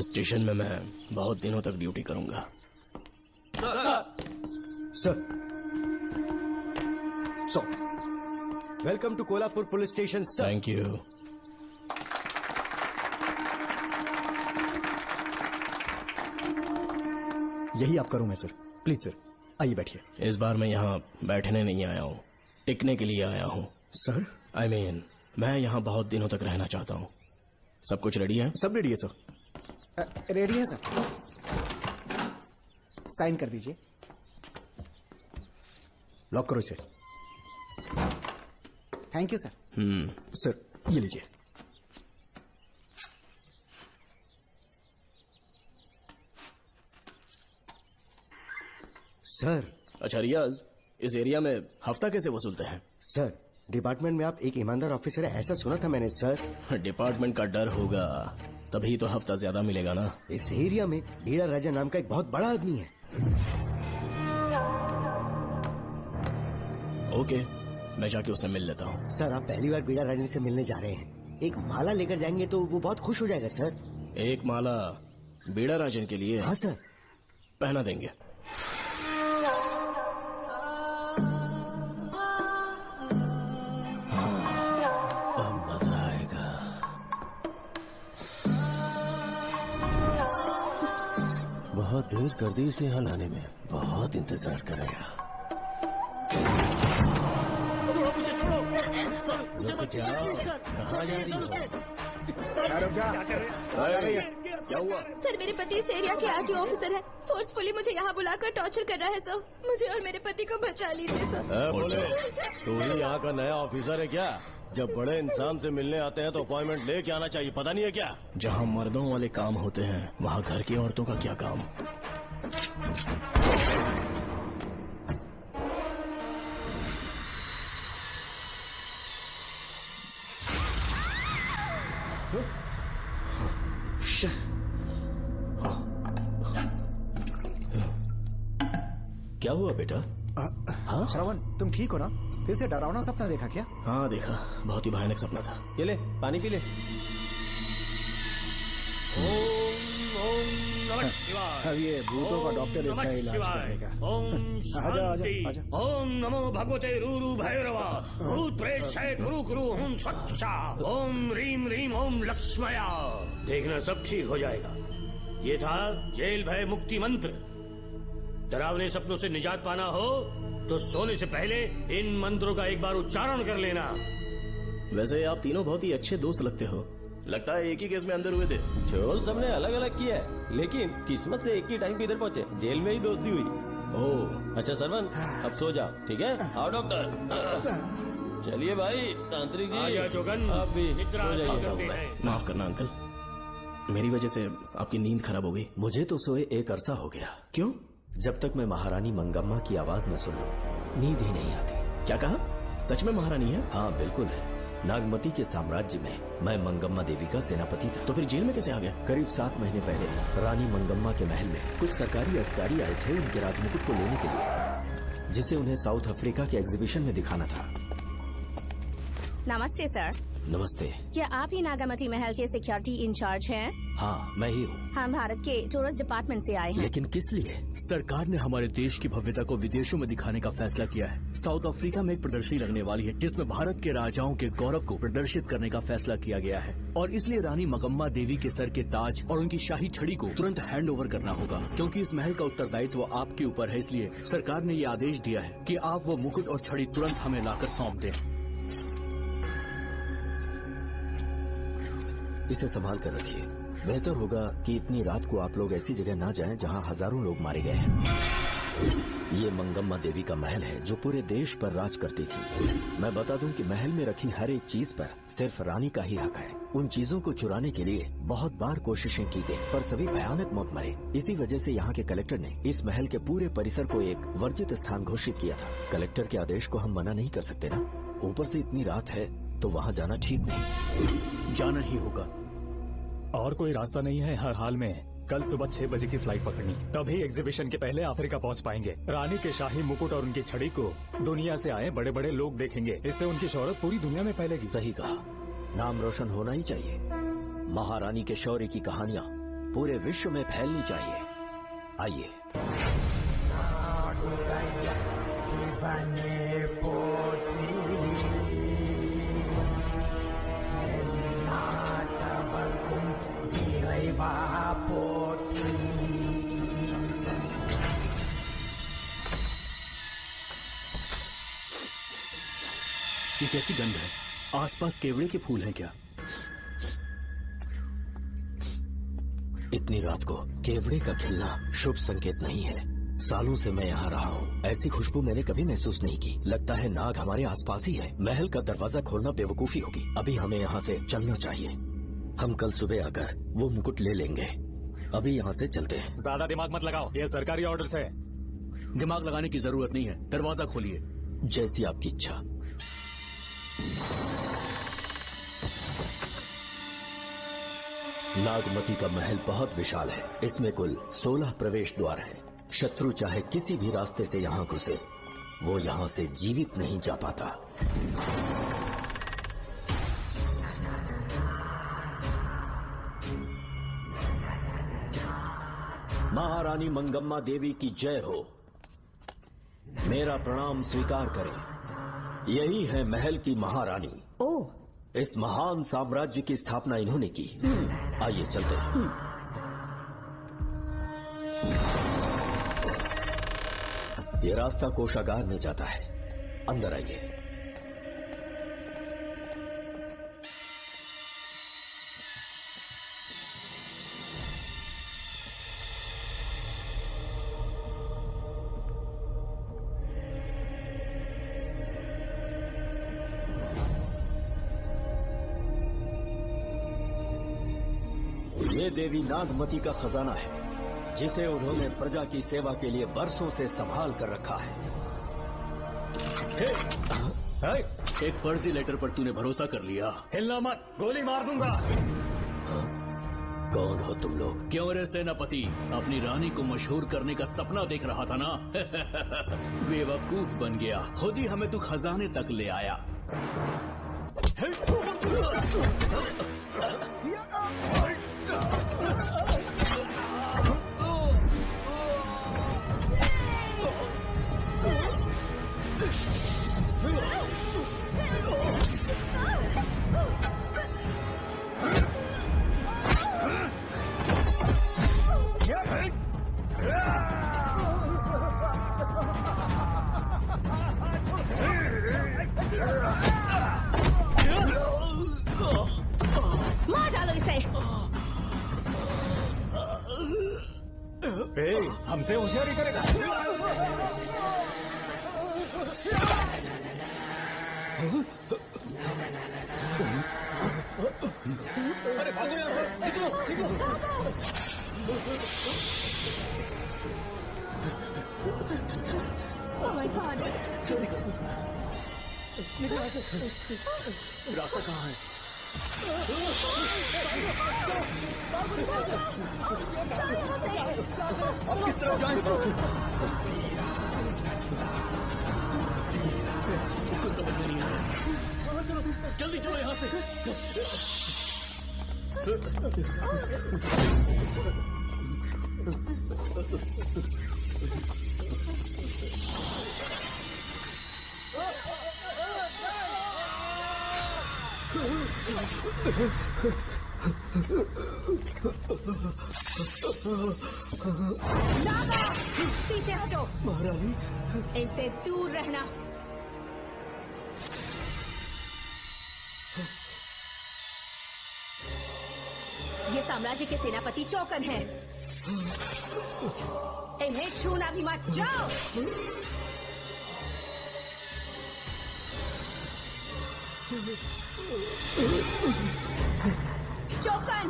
इस स्टेशन में मैं बहुत दिनों तक ड्यूटी करूंगा। Sir, welcome to Kolhapur police station sir. Thank you. यही आपका रूम है सर। प्लीज सर, आइए बैठिए। इस बार मैं यहाँ बैठने नहीं आया हूँ, टिकने के लिए आया हूँ। सर, I mean, मैं यहाँ बहुत दिनों तक रहना चाहता हूँ। सब कुछ रेडी है? सब रेडी है सर। रेडी है सर। साइन कर दीजिए। लॉक करो इसे। Thank you sir. सर, ये लीजिए। सर। अच्छा रियाज, इस एरिया में हफ्ता कैसे वसूलते हैं? सर, डिपार्टमेंट में आप एक ईमानदार ऑफिसर है ऐसा सुना था मैंने सर। डिपार्टमेंट का डर होगा तभी तो हफ्ता ज्यादा मिलेगा ना। इस एरिया में भीड़ा राजा नाम का एक बहुत बड़ा आदमी है। ओके, मैं जाके उससे मिल लेता हूँ। सर, आप पहली बार भीड़ा राजा से मिलने जा रहे हैं, एक माला लेकर जाएंगे तो वो बहुत खुश हो जाएगा सर। एक माला बीड़ा राजन के लिए? हाँ सर। पहना देंगे। बहुत देर कर दी इसे यहाँ लाने में, बहुत इंतजार करेगा। कहाँ जा रही हो? क्या हुआ? सर, मेरे पति इस एरिया के आरटीओ ऑफिसर हैं। फोर्सफुली मुझे यहाँ बुलाकर टॉर्चर कर रहा है सर। मुझे और मेरे पति को बचा लीजिए सर। बोले, तू ही यहाँ का नया ऑफिसर है क्या? जब बड़े इंसान से मिलने आते हैं तो अपॉइंटमेंट लेके आना चाहिए, पता नहीं है क्या? जहाँ मर्दों वाले काम होते हैं वहाँ घर की औरतों का क्या काम? क्या हुआ बेटा? हाँ श्रवण, तुम ठीक हो ना? फिर से डरावना सपना देखा क्या? हाँ देखा, बहुत ही भयानक सपना था। ये ले, पानी पी ले। अब ये भूतों का डॉक्टर इसका इलाज करेगा। आजा आजा आजा। ओम नमो भगवते रूरू भैरवा भूत प्रेत शय गुरु गुरु ओम सच्चा ओम रीम रीम ओम लक्ष्मया। देखना सब ठीक हो जाएगा। ये था जेल भय मुक्ति मंत्र। डरावने सपनों से निजात पाना हो तो सोने से पहले इन मंत्रों का एक बार उच्चारण कर लेना। वैसे आप तीनों बहुत ही अच्छे दोस्त लगते हो। लगता है एक ही केस में अंदर हुए थे। झोल सबने अलग अलग किया है, लेकिन किस्मत से एक ही टाइम पे इधर पहुँचे, जेल में ही दोस्ती हुई। ओह अच्छा सरवन, अब सो जाओ, ठीक है? आओ डॉक्टर। चलिए भाई तांत्रिक जी, जोगन आप भी निद्रा सो जाइए। माफ करना अंकल, मेरी वजह से आपकी नींद खराब हो गई। मुझे तो सोए एक अरसा हो गया। क्यों? जब तक मैं महारानी मंगम्मा की आवाज न सुनूं, नींद ही नहीं आती। क्या कहा? सच में महारानी है? हाँ बिल्कुल है। नागमती के साम्राज्य में मैं मंगम्मा देवी का सेनापति था। तो फिर जेल में कैसे आ गया? करीब 7 महीने पहले रानी मंगम्मा के महल में कुछ सरकारी अधिकारी आए थे उनके राजमुकुट को लेने के लिए, जिसे उन्हें साउथ अफ्रीका के एग्जीबिशन में दिखाना था। नमस्ते सर। नमस्ते। क्या आप ही नागामती महल के सिक्योरिटी इंचार्ज हैं? हाँ मैं ही हूँ। हम भारत के टूरिस्ट डिपार्टमेंट से आए हैं। लेकिन किस लिए? सरकार ने हमारे देश की भव्यता को विदेशों में दिखाने का फैसला किया है। साउथ अफ्रीका में एक प्रदर्शनी लगने वाली है जिसमें भारत के राजाओं के गौरव को प्रदर्शित करने का फैसला किया गया है, और इसलिए रानी मंगम्मा देवी के सर के ताज और उनकी शाही छड़ी को तुरंत हैंड ओवर करना होगा। क्योंकि इस महल का उत्तरदायित्व आपके ऊपर है, इसलिए सरकार ने ये आदेश दिया है कि आप वो मुकुट और छड़ी तुरंत हमें लाकर सौंप दें। इसे संभाल कर रखिए। बेहतर होगा कि इतनी रात को आप लोग ऐसी जगह ना जाएं जहां हजारों लोग मारे गए हैं। ये मंगम्मा देवी का महल है जो पूरे देश पर राज करती थी। मैं बता दूं कि महल में रखी हर एक चीज पर सिर्फ रानी का ही हक है। उन चीजों को चुराने के लिए बहुत बार कोशिशें की गई, पर सभी भयानक मौत मरे। इसी वजह से यहाँ के कलेक्टर ने इस महल के पूरे परिसर को एक वर्जित स्थान घोषित किया था। कलेक्टर के आदेश को हम मना नहीं कर सकते ना। ऊपर से इतनी रात है तो वहाँ जाना ठीक नहीं। जाना ही होगा। और कोई रास्ता नहीं है। हर हाल में कल सुबह 6 बजे की फ्लाइट पकड़नी, तभी एग्जीबिशन के पहले अफ्रीका पहुंच पाएंगे। रानी के शाही मुकुट और उनकी छड़ी को दुनिया से आए बड़े बड़े लोग देखेंगे। इससे उनकी शोहरत पूरी दुनिया में फैलेगी। सही कहा, नाम रोशन होना ही चाहिए। महारानी के शौर्य की कहानियाँ पूरे विश्व में फैलनी चाहिए। आइए। ये कैसी गंध है? आसपास केवड़े के फूल हैं क्या? इतनी रात को केवड़े का खिलना शुभ संकेत नहीं है। सालों से मैं यहाँ रहा हूँ, ऐसी खुशबू मैंने कभी महसूस नहीं की। लगता है नाग हमारे आसपास ही है। महल का दरवाजा खोलना बेवकूफी होगी। अभी हमें यहाँ से चलना चाहिए। हम कल सुबह आकर वो मुकुट ले लेंगे। अभी यहाँ से चलते हैं। ज्यादा दिमाग मत लगाओ, ये सरकारी ऑर्डर्स है। दिमाग लगाने की जरूरत नहीं है, दरवाजा खोलिए। जैसी आपकी इच्छा। नागमती का महल बहुत विशाल है। इसमें कुल 16 प्रवेश द्वार हैं। शत्रु चाहे किसी भी रास्ते से यहाँ घुसे, वो यहाँ से जीवित नहीं जा पाता। महारानी मंगम्मा देवी की जय हो। मेरा प्रणाम स्वीकार करें। यही है महल की महारानी। ओह, इस महान साम्राज्य की स्थापना इन्होंने की। आइए चलते हैं। ये रास्ता कोषागार में जाता है। अंदर आइए। ये देवी नागमती का खजाना है, जिसे उन्होंने प्रजा की सेवा के लिए बरसों से संभाल कर रखा है। एक फर्जी लेटर पर तूने भरोसा कर लिया। हिलना मत, गोली मार दूंगा। कौन हो तुम लोग? क्यों रे सेनापति, अपनी रानी को मशहूर करने का सपना देख रहा था ना? बेवकूफ बन गया। खुद ही हमें तू खजाने तक ले आया। मार डालो इसे। हमसे होशियारी करेगा। अरे भागो यहाँ से, निकलो, निकलो। Oh my God! रास्ता कहाँ है? अब किस तरफ जाएं? कुछ समझ में नहीं आ रहा। जल्दी चलो यहाँ से। नागा, पीछे हटो। महारानी, इनसे दूर रहना। ये साम्राज्य के सेनापति चौकन हैं। इन्हें छूना भी मत। जाओ। चौकन।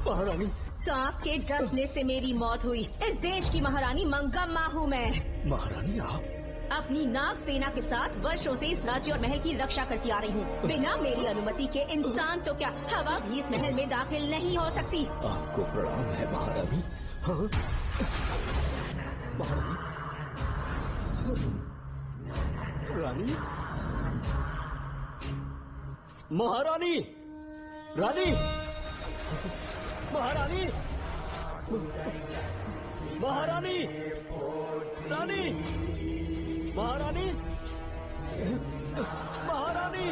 महारानी, सांप के डसने से मेरी मौत हुई। इस देश की महारानी मंगम्मा हूँ मैं। महारानी आप अपनी नाग सेना के साथ वर्षों से इस राज्य और महल की रक्षा करती आ रही हूँ। बिना मेरी अनुमति के इंसान तो क्या, हवा भी इस महल में दाखिल नहीं हो सकती। आपको प्रणाम है महारानी। हाँ? रानी, महारानी, रानी, महारानी, महारानी, रानी, महारानी, महारानी।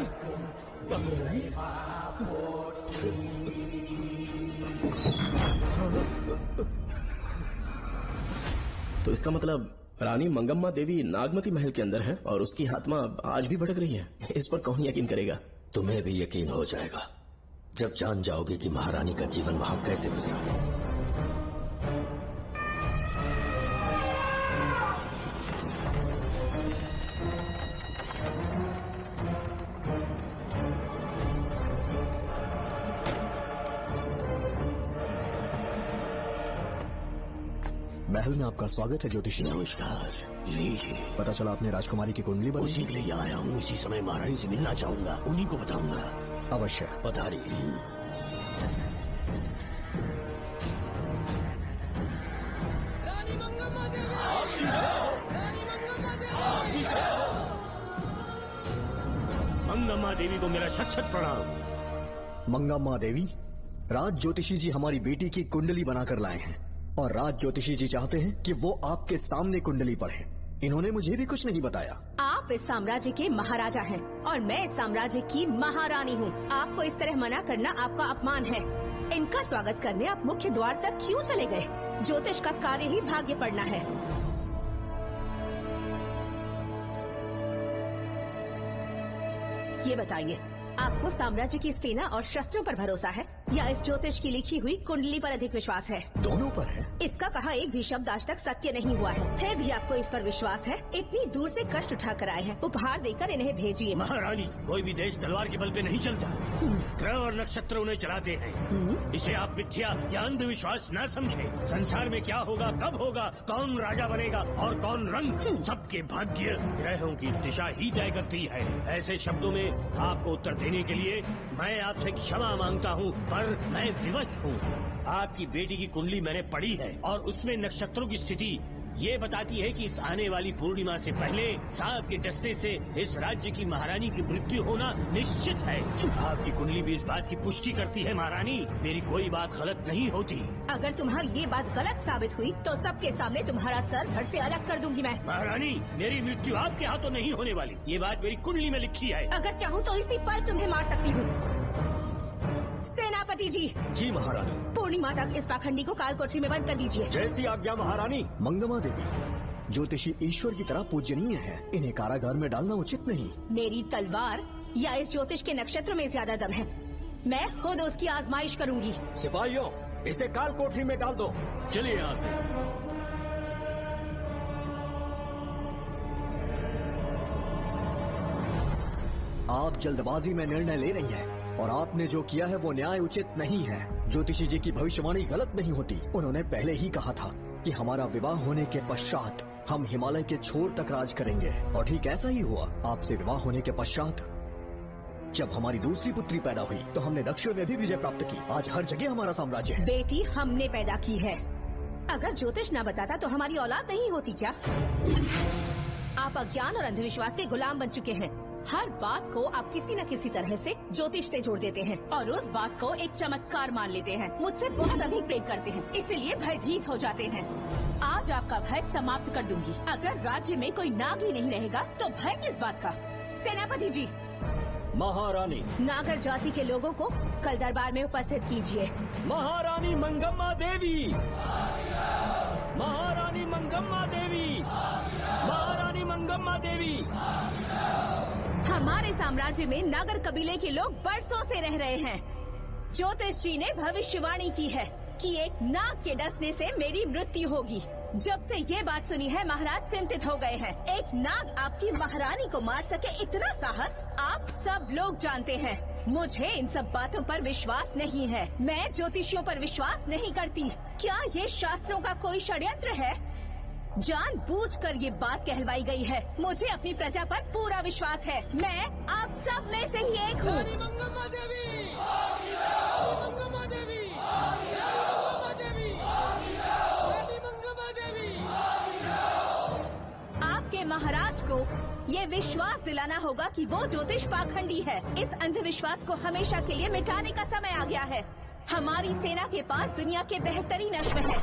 तो इसका मतलब रानी मंगम्मा देवी नागमती महल के अंदर है और उसकी आत्मा आज भी भटक रही है। इस पर कौन यकीन करेगा? तुम्हें भी यकीन हो जाएगा जब जान जाओगे कि महारानी का जीवन वहां कैसे गुजरा। महल में आपका स्वागत है ज्योतिषी। नमस्कार, लीजिए। पता चला आपने राजकुमारी की कुंडली बनी। उसी के लिए आया हूँ। इसी समय महारानी से मिलना चाहूंगा, उन्हीं को बताऊंगा। अवश्य पधारिए। मंगम्मा देवी को मेरा शत शत प्रणाम। मंगम्मा देवी, राज ज्योतिषी जी हमारी बेटी की कुंडली बनाकर लाए हैं और राज ज्योतिषी जी चाहते हैं कि वो आपके सामने कुंडली पढ़े। इन्होंने मुझे भी कुछ नहीं बताया। आप इस साम्राज्य के महाराजा हैं और मैं इस साम्राज्य की महारानी हूँ। आपको इस तरह मना करना आपका अपमान है। इनका स्वागत करने आप मुख्य द्वार तक क्यों चले गए? ज्योतिष का कार्य ही भाग्य पढ़ना है। ये बताइए, आपको साम्राज्य की सेना और शस्त्रों पर भरोसा है या इस ज्योतिष की लिखी हुई कुंडली पर अधिक विश्वास है? दोनों पर है। इसका कहा एक भी शब्द आज तक सत्य नहीं हुआ है, फिर भी आपको इस पर विश्वास है? इतनी दूर से कष्ट उठा कर आए हैं, उपहार देकर इन्हें भेजिए। महारानी, कोई भी देश तलवार के बल पे नहीं चलता, ग्रह और नक्षत्र उन्हें चलाते हैं। इसे आप मिथ्या या अंधविश्वास न समझे। संसार में क्या होगा, कब होगा, कौन राजा बनेगा और कौन रंग, सबके भाग्य ग्रहों की दिशा ही तय करती है। ऐसे शब्दों में आपको उत्तर देने के लिए मैं आपसे क्षमा मांगता हूँ, पर मैं विवश हूँ। आपकी बेटी की कुंडली मैंने पढ़ी है और उसमें नक्षत्रों की स्थिति ये बताती है कि इस आने वाली पूर्णिमा से पहले सांप के डसने से इस राज्य की महारानी की मृत्यु होना निश्चित है। आपकी कुंडली भी इस बात की पुष्टि करती है। महारानी, मेरी कोई बात गलत नहीं होती। अगर तुम्हारी ये बात गलत साबित हुई तो सबके सामने तुम्हारा सर धड़ से अलग कर दूंगी मैं। महारानी, मेरी मृत्यु आपके हाथों नहीं होने वाली, ये बात मेरी कुंडली में लिखी है। अगर चाहूँ तो इसी पल तुम्हें मार सकती हूँ। सेनापति जी। जी महारानी। पूर्णिमा तक इस पाखंडी को कालकोठरी में बंद कर दीजिए। जैसी आज्ञा महारानी। मंगम्मा देवी, ज्योतिषी ईश्वर की तरह पूजनीय है, इन्हें कारागार में डालना उचित नहीं। मेरी तलवार या इस ज्योतिष के नक्षत्र में ज्यादा दम है, मैं खुद उसकी आजमाइश करूंगी। सिपाहियों, इसे कालकोठरी में डाल दो। चलिए यहाँ से। आप जल्दबाजी में निर्णय ले रही हैं और आपने जो किया है वो न्याय उचित नहीं है। ज्योतिषी जी की भविष्यवाणी गलत नहीं होती। उन्होंने पहले ही कहा था कि हमारा विवाह होने के पश्चात हम हिमालय के छोर तक राज करेंगे और ठीक ऐसा ही हुआ। आपसे विवाह होने के पश्चात जब हमारी दूसरी पुत्री पैदा हुई तो हमने दक्षिण में भी विजय प्राप्त की। आज हर जगह हमारा साम्राज्य है। बेटी हमने पैदा की है। अगर ज्योतिष न बताता तो हमारी औलाद नहीं होती क्या? आप अज्ञान और अंधविश्वास के गुलाम बन चुके हैं। हर बात को आप किसी न किसी तरह से ज्योतिष से जोड़ देते हैं और उस बात को एक चमत्कार मान लेते हैं। मुझसे बहुत अधिक प्रेम करते हैं, इसीलिए भयभीत हो जाते हैं। आज आपका भय समाप्त कर दूंगी। अगर राज्य में कोई नाग ही नहीं रहेगा तो भय किस बात का? सेनापति जी। महारानी। नागर जाति के लोगों को कल दरबार में उपस्थित कीजिए। महारानी मंगम्मा देवी, महारानी मंगम्मा देवी, महारानी मंगम्मा देवी। हमारे साम्राज्य में नागर कबीले के लोग बरसों से रह रहे हैं। ज्योतिष जी ने भविष्यवाणी की है कि एक नाग के डसने से मेरी मृत्यु होगी। जब से ये बात सुनी है महाराज चिंतित हो गए हैं। एक नाग आपकी महारानी को मार सके, इतना साहस आप सब लोग जानते हैं। मुझे इन सब बातों पर विश्वास नहीं है। मैं ज्योतिषियों पर विश्वास नहीं करती। क्या ये शास्त्रों का कोई षड्यंत्र है? जानबूझकर ये बात कहलवाई गई है। मुझे अपनी प्रजा पर पूरा विश्वास है। मैं आप सब में से ही एक हूँ। आपके महाराज को ये विश्वास दिलाना होगा कि वो ज्योतिष पाखंडी है। इस अंधविश्वास को हमेशा के लिए मिटाने का समय आ गया है। हमारी सेना के पास दुनिया के बेहतरीन अश्व है,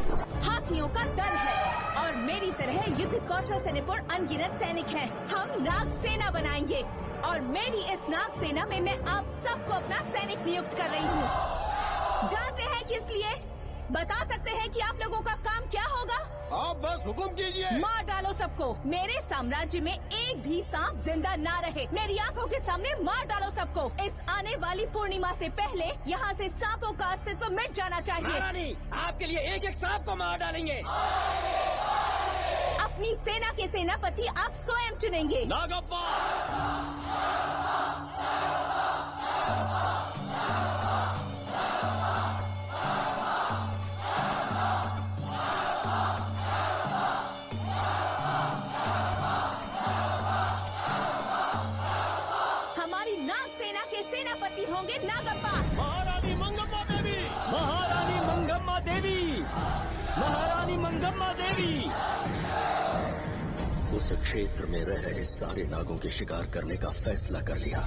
हाथियों का दल है और मेरी तरह युद्ध कौशल से निपुण अनगिनत सैनिक हैं। हम नाग सेना बनाएंगे और मेरी इस नाग सेना में मैं आप सबको अपना सैनिक नियुक्त कर रही हूँ। जानते हैं किस लिए? बता सकते हैं कि आप लोगों का काम क्या होगा? आप बस हुक्म कीजिए। मार डालो सबको। मेरे साम्राज्य में एक भी सांप जिंदा ना रहे। मेरी आंखों के सामने मार डालो सबको। इस आने वाली पूर्णिमा से पहले यहाँ से सांपों का अस्तित्व मिट जाना चाहिए। महारानी, आपके लिए एक एक सांप को मार डालेंगे। अपनी सेना के सेनापति आप स्वयं चुनेंगे। नागप्पा। सेनापति होंगे नागप्पा। महारानी मंगम्मा देवी। महारानी मंगम्मा देवी। महारानी मंगम्मा देवी। उस क्षेत्र में रह रहे सारे नागों के शिकार करने का फैसला कर लिया।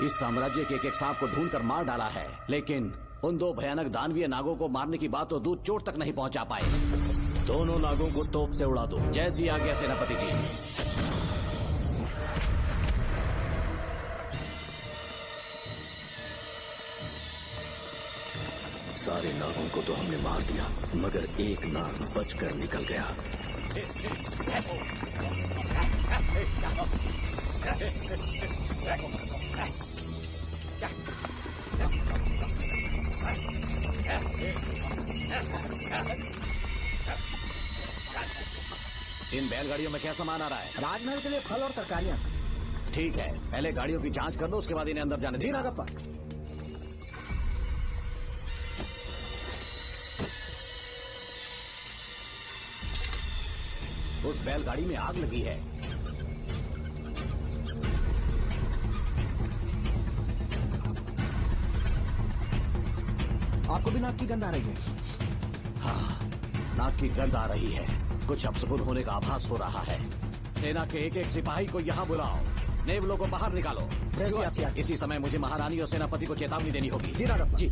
इस साम्राज्य के एक सांप को ढूंढकर मार डाला है, लेकिन उन दो भयानक दानवीय नागों को मारने की बात तो दूध चोट तक नहीं पहुंचा पाए। दोनों नागों को तोप से उड़ा दो, जैसी आज्ञा सेनापति जी। सारे नागों को तो हमने मार दिया, मगर एक नाग बचकर निकल गया। इन बैलगाड़ियों में क्या सामान आ रहा है? राजमहल के लिए फल और तरकारियां। ठीक है, पहले गाड़ियों की जांच कर लो, उसके बाद इन्हें अंदर जाने जी देना। नागप्पा। उस बैलगाड़ी में आग लगी है। आपको भी नाक की गंध आ रही है? हाँ, नाक की गंध आ रही है। कुछ अपशकुन होने का आभास हो रहा है। सेना के एक एक सिपाही को यहाँ बुलाओ, नेवलों को बाहर निकालो। इसी समय मुझे महारानी और सेनापति को चेतावनी देनी होगी। जी नागप्पा। जी।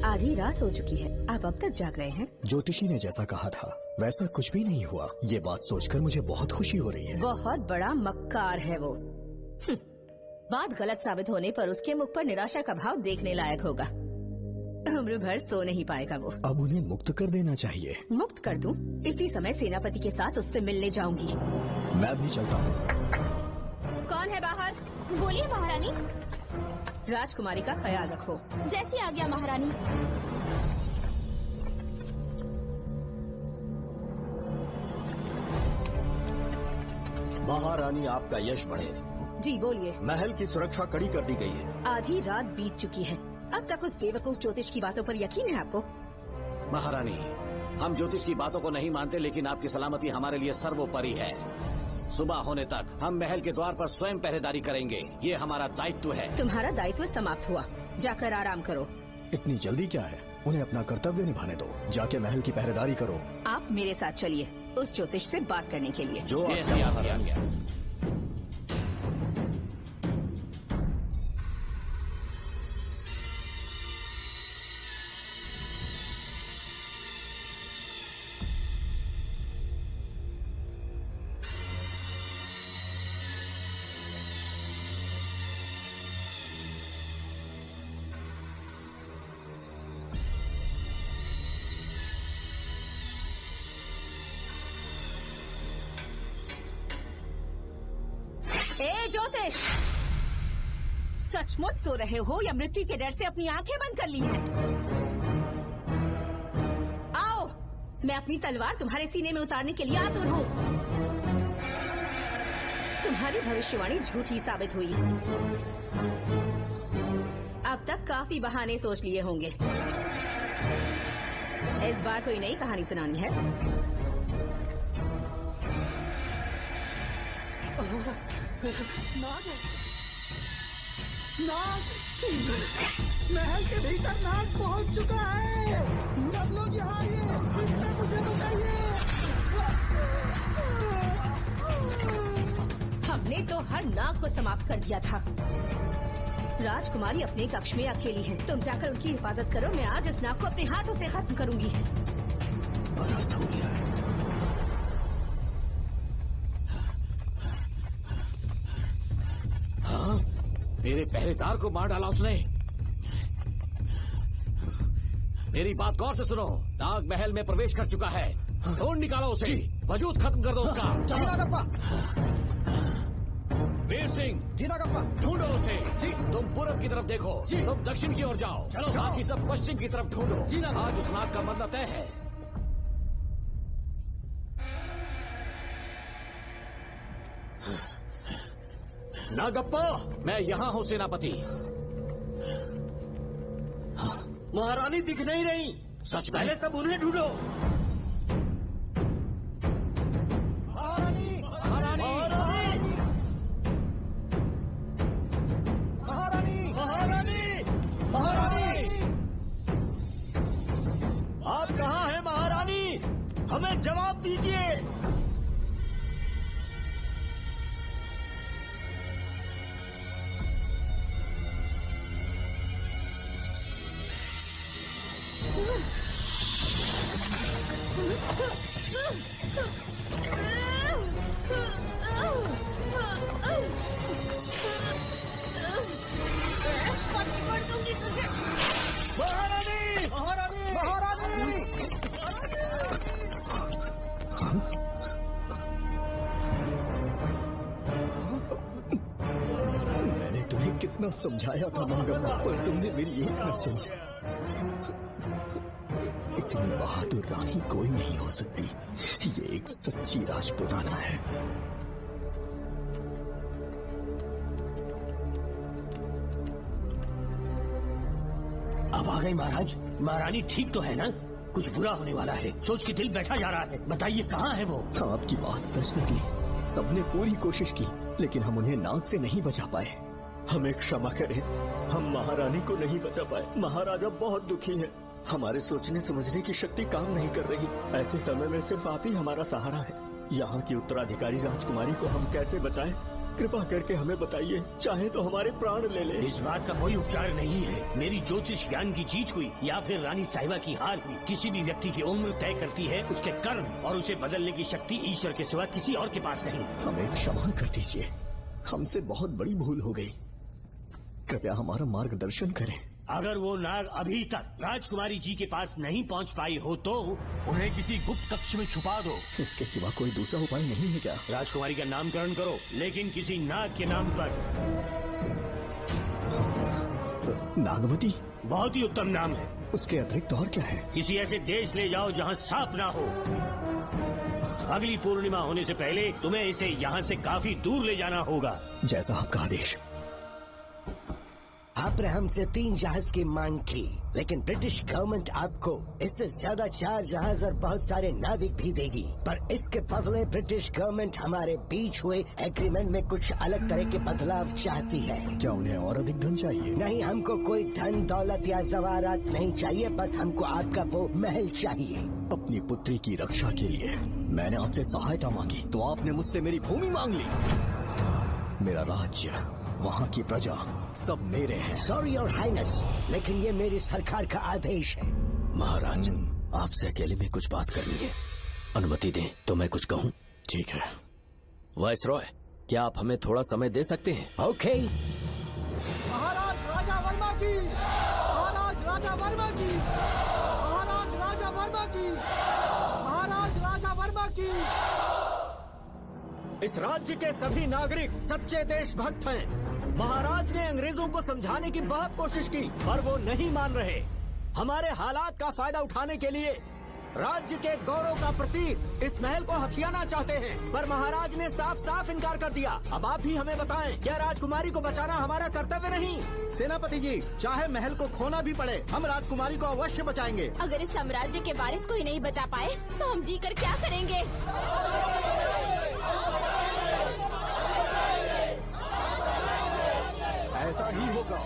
आधी रात हो चुकी है, आप अब तक जाग रहे हैं? ज्योतिषी ने जैसा कहा था वैसा कुछ भी नहीं हुआ। ये बात सोचकर मुझे बहुत खुशी हो रही है। बहुत बड़ा मक्कार है वो। बात गलत साबित होने पर उसके मुख पर निराशा का भाव देखने लायक होगा। उम्र भर सो नहीं पाएगा वो। अब उन्हें मुक्त कर देना चाहिए। मुक्त कर दूं? इसी समय सेनापति के साथ उससे मिलने जाऊंगी। मैं भी चलता हूँ। कौन है बाहर? बोलिए महारानी। राजकुमारी का ख्याल रखो। जैसी आज्ञा महारानी। महारानी आपका यश बढ़े। जी बोलिए। महल की सुरक्षा कड़ी कर दी गई है। आधी रात बीत चुकी है, अब तक उस बेवकूफ ज्योतिष की बातों पर यकीन है आपको? महारानी, हम ज्योतिष की बातों को नहीं मानते, लेकिन आपकी सलामती हमारे लिए सर्वोपरि है। सुबह होने तक हम महल के द्वार पर स्वयं पहरेदारी करेंगे, ये हमारा दायित्व है। तुम्हारा दायित्व समाप्त हुआ, जाकर आराम करो। इतनी जल्दी क्या है? उन्हें अपना कर्तव्य निभाने दो। जाके महल की पहरेदारी करो। आप मेरे साथ चलिए उस ज्योतिष से बात करने के लिए। जो आज्ञा। ए ज्योतिष, सचमुच सो रहे हो या मृत्यु के डर से अपनी आंखें बंद कर ली हैं? आओ, मैं अपनी तलवार तुम्हारे सीने में उतारने के लिए आतुर हूँ। तुम्हारी भविष्यवाणी झूठी साबित हुई। अब तक काफी बहाने सोच लिए होंगे। इस बार कोई नई कहानी सुनानी है? नाग है। नाग, महल के भीतर नाग पहुंच चुका है। सब लोग यहाँ आइए, मुझे बताइए। हमने तो हर नाग को समाप्त कर दिया था। राजकुमारी अपने कक्ष में अकेली है, तुम जाकर उनकी हिफाजत करो। मैं आज इस नाग को अपने हाथों से खत्म करूंगी। गलत हो गया है। हाँ, मेरे पहरेदार को मार डाला उसने। मेरी बात गौर से सुनो, नाग महल में प्रवेश कर चुका है। ढूंढ निकालो उसे, वजूद खत्म कर दो उसका। वीर सिंह, ढूंढो उसे। तुम पूरब की तरफ देखो, तुम दक्षिण की ओर जाओ, बाकी सब पश्चिम की तरफ ढूंढो। आज उस नाग का मरना तय है। नागप्पा, मैं यहाँ हूँ सेनापति। महारानी दिख नहीं रही। सच में? पहले सब उन्हें ढूंढो। महारानी, महारानी, महारानी, महारानी, महारानी, आप कहाँ हैं महारानी? हमें जवाब दीजिए। महारानी, महारानी, महारानी। मैंने तुम्हें कितना समझाया था मंगम्मा, पर तुमने मेरी एक न सुनी। इतनी बहादुर रानी कोई नहीं हो सकती। ये एक सच्ची राजपुताना है। अब आ गई महाराज। महारानी ठीक तो है ना? कुछ बुरा होने वाला है, सोच के दिल बैठा जा रहा है। बताइए कहाँ है वो? आपकी बात सच निकली। सबने पूरी कोशिश की, लेकिन हम उन्हें नाग से नहीं बचा पाए। हमें क्षमा करें, हम महारानी को नहीं बचा पाए। महाराजा बहुत दुखी है। हमारे सोचने समझने की शक्ति काम नहीं कर रही। ऐसे समय में सिर्फ आप ही हमारा सहारा है। यहाँ की उत्तराधिकारी राजकुमारी को हम कैसे बचाएं? कृपा करके हमें बताइए, चाहे तो हमारे प्राण ले ले। इस बात का कोई उपचार नहीं है। मेरी ज्योतिष ज्ञान की जीत हुई या फिर रानी साहिबा की हार हुई। किसी भी व्यक्ति की उम्र तय करती है उसके कर्म, और उसे बदलने की शक्ति ईश्वर के सिवा किसी और के पास नहीं। हमें क्षमा कर दीजिए, हमसे बहुत बड़ी भूल हो गई। कृपया हमारा मार्गदर्शन करें। अगर वो नाग अभी तक राजकुमारी जी के पास नहीं पहुंच पाई हो तो उन्हें किसी गुप्त कक्ष में छुपा दो। इसके सिवा कोई दूसरा उपाय नहीं है क्या? राजकुमारी का नामकरण करो, लेकिन किसी नाग के नाम पर। नागमती बहुत ही उत्तम नाम है। उसके अतिरिक्त और क्या है? किसी ऐसे देश ले जाओ जहाँ सांप ना हो। अगली पूर्णिमा होने से पहले तुम्हें इसे यहाँ से काफी दूर ले जाना होगा। जैसा आपका आदेश। आपने हमसे 3 जहाज की मांग की, लेकिन ब्रिटिश गवर्नमेंट आपको इससे ज्यादा 4 जहाज और बहुत सारे नाविक भी देगी। पर इसके बदले ब्रिटिश गवर्नमेंट हमारे बीच हुए एग्रीमेंट में कुछ अलग तरह के बदलाव चाहती है। क्या उन्हें और अधिक धन चाहिए? नहीं, हमको कोई धन दौलत या जवाहरात नहीं चाहिए, बस हमको आपका वो महल चाहिए। अपनी पुत्री की रक्षा के लिए मैंने आपसे सहायता मांगी तो आपने मुझसे मेरी भूमि मांग ली। मेरा राज्य, वहाँ की प्रजा सब मेरे हैं। सॉरी योर हाइनेस, लेकिन ये मेरी सरकार का आदेश है। महाराज, आपसे अकेले में कुछ बात करनी है। अनुमति दें तो मैं कुछ कहूँ? ठीक है। वाइसरॉय, क्या आप हमें थोड़ा समय दे सकते हैं? ओके। महाराज राजा वर्मा की, महाराज राजा वर्मा की, महाराज राजा वर्मा की, महाराज राजा वर्मा की। इस राज्य के सभी नागरिक सच्चे देशभक्त हैं। महाराज ने अंग्रेजों को समझाने की बहुत कोशिश की, पर वो नहीं मान रहे। हमारे हालात का फायदा उठाने के लिए राज्य के गौरव का प्रतीक इस महल को हथियाना चाहते हैं, पर महाराज ने साफ साफ इनकार कर दिया। अब आप ही हमें बताएं, क्या राजकुमारी को बचाना हमारा कर्तव्य नहीं? सेनापति जी, चाहे महल को खोना भी पड़े, हम राजकुमारी को अवश्य बचाएंगे। अगर इस साम्राज्य के वारिस को ही नहीं बचा पाए तो हम जीकर क्या करेंगे? ऐसा ही होगा।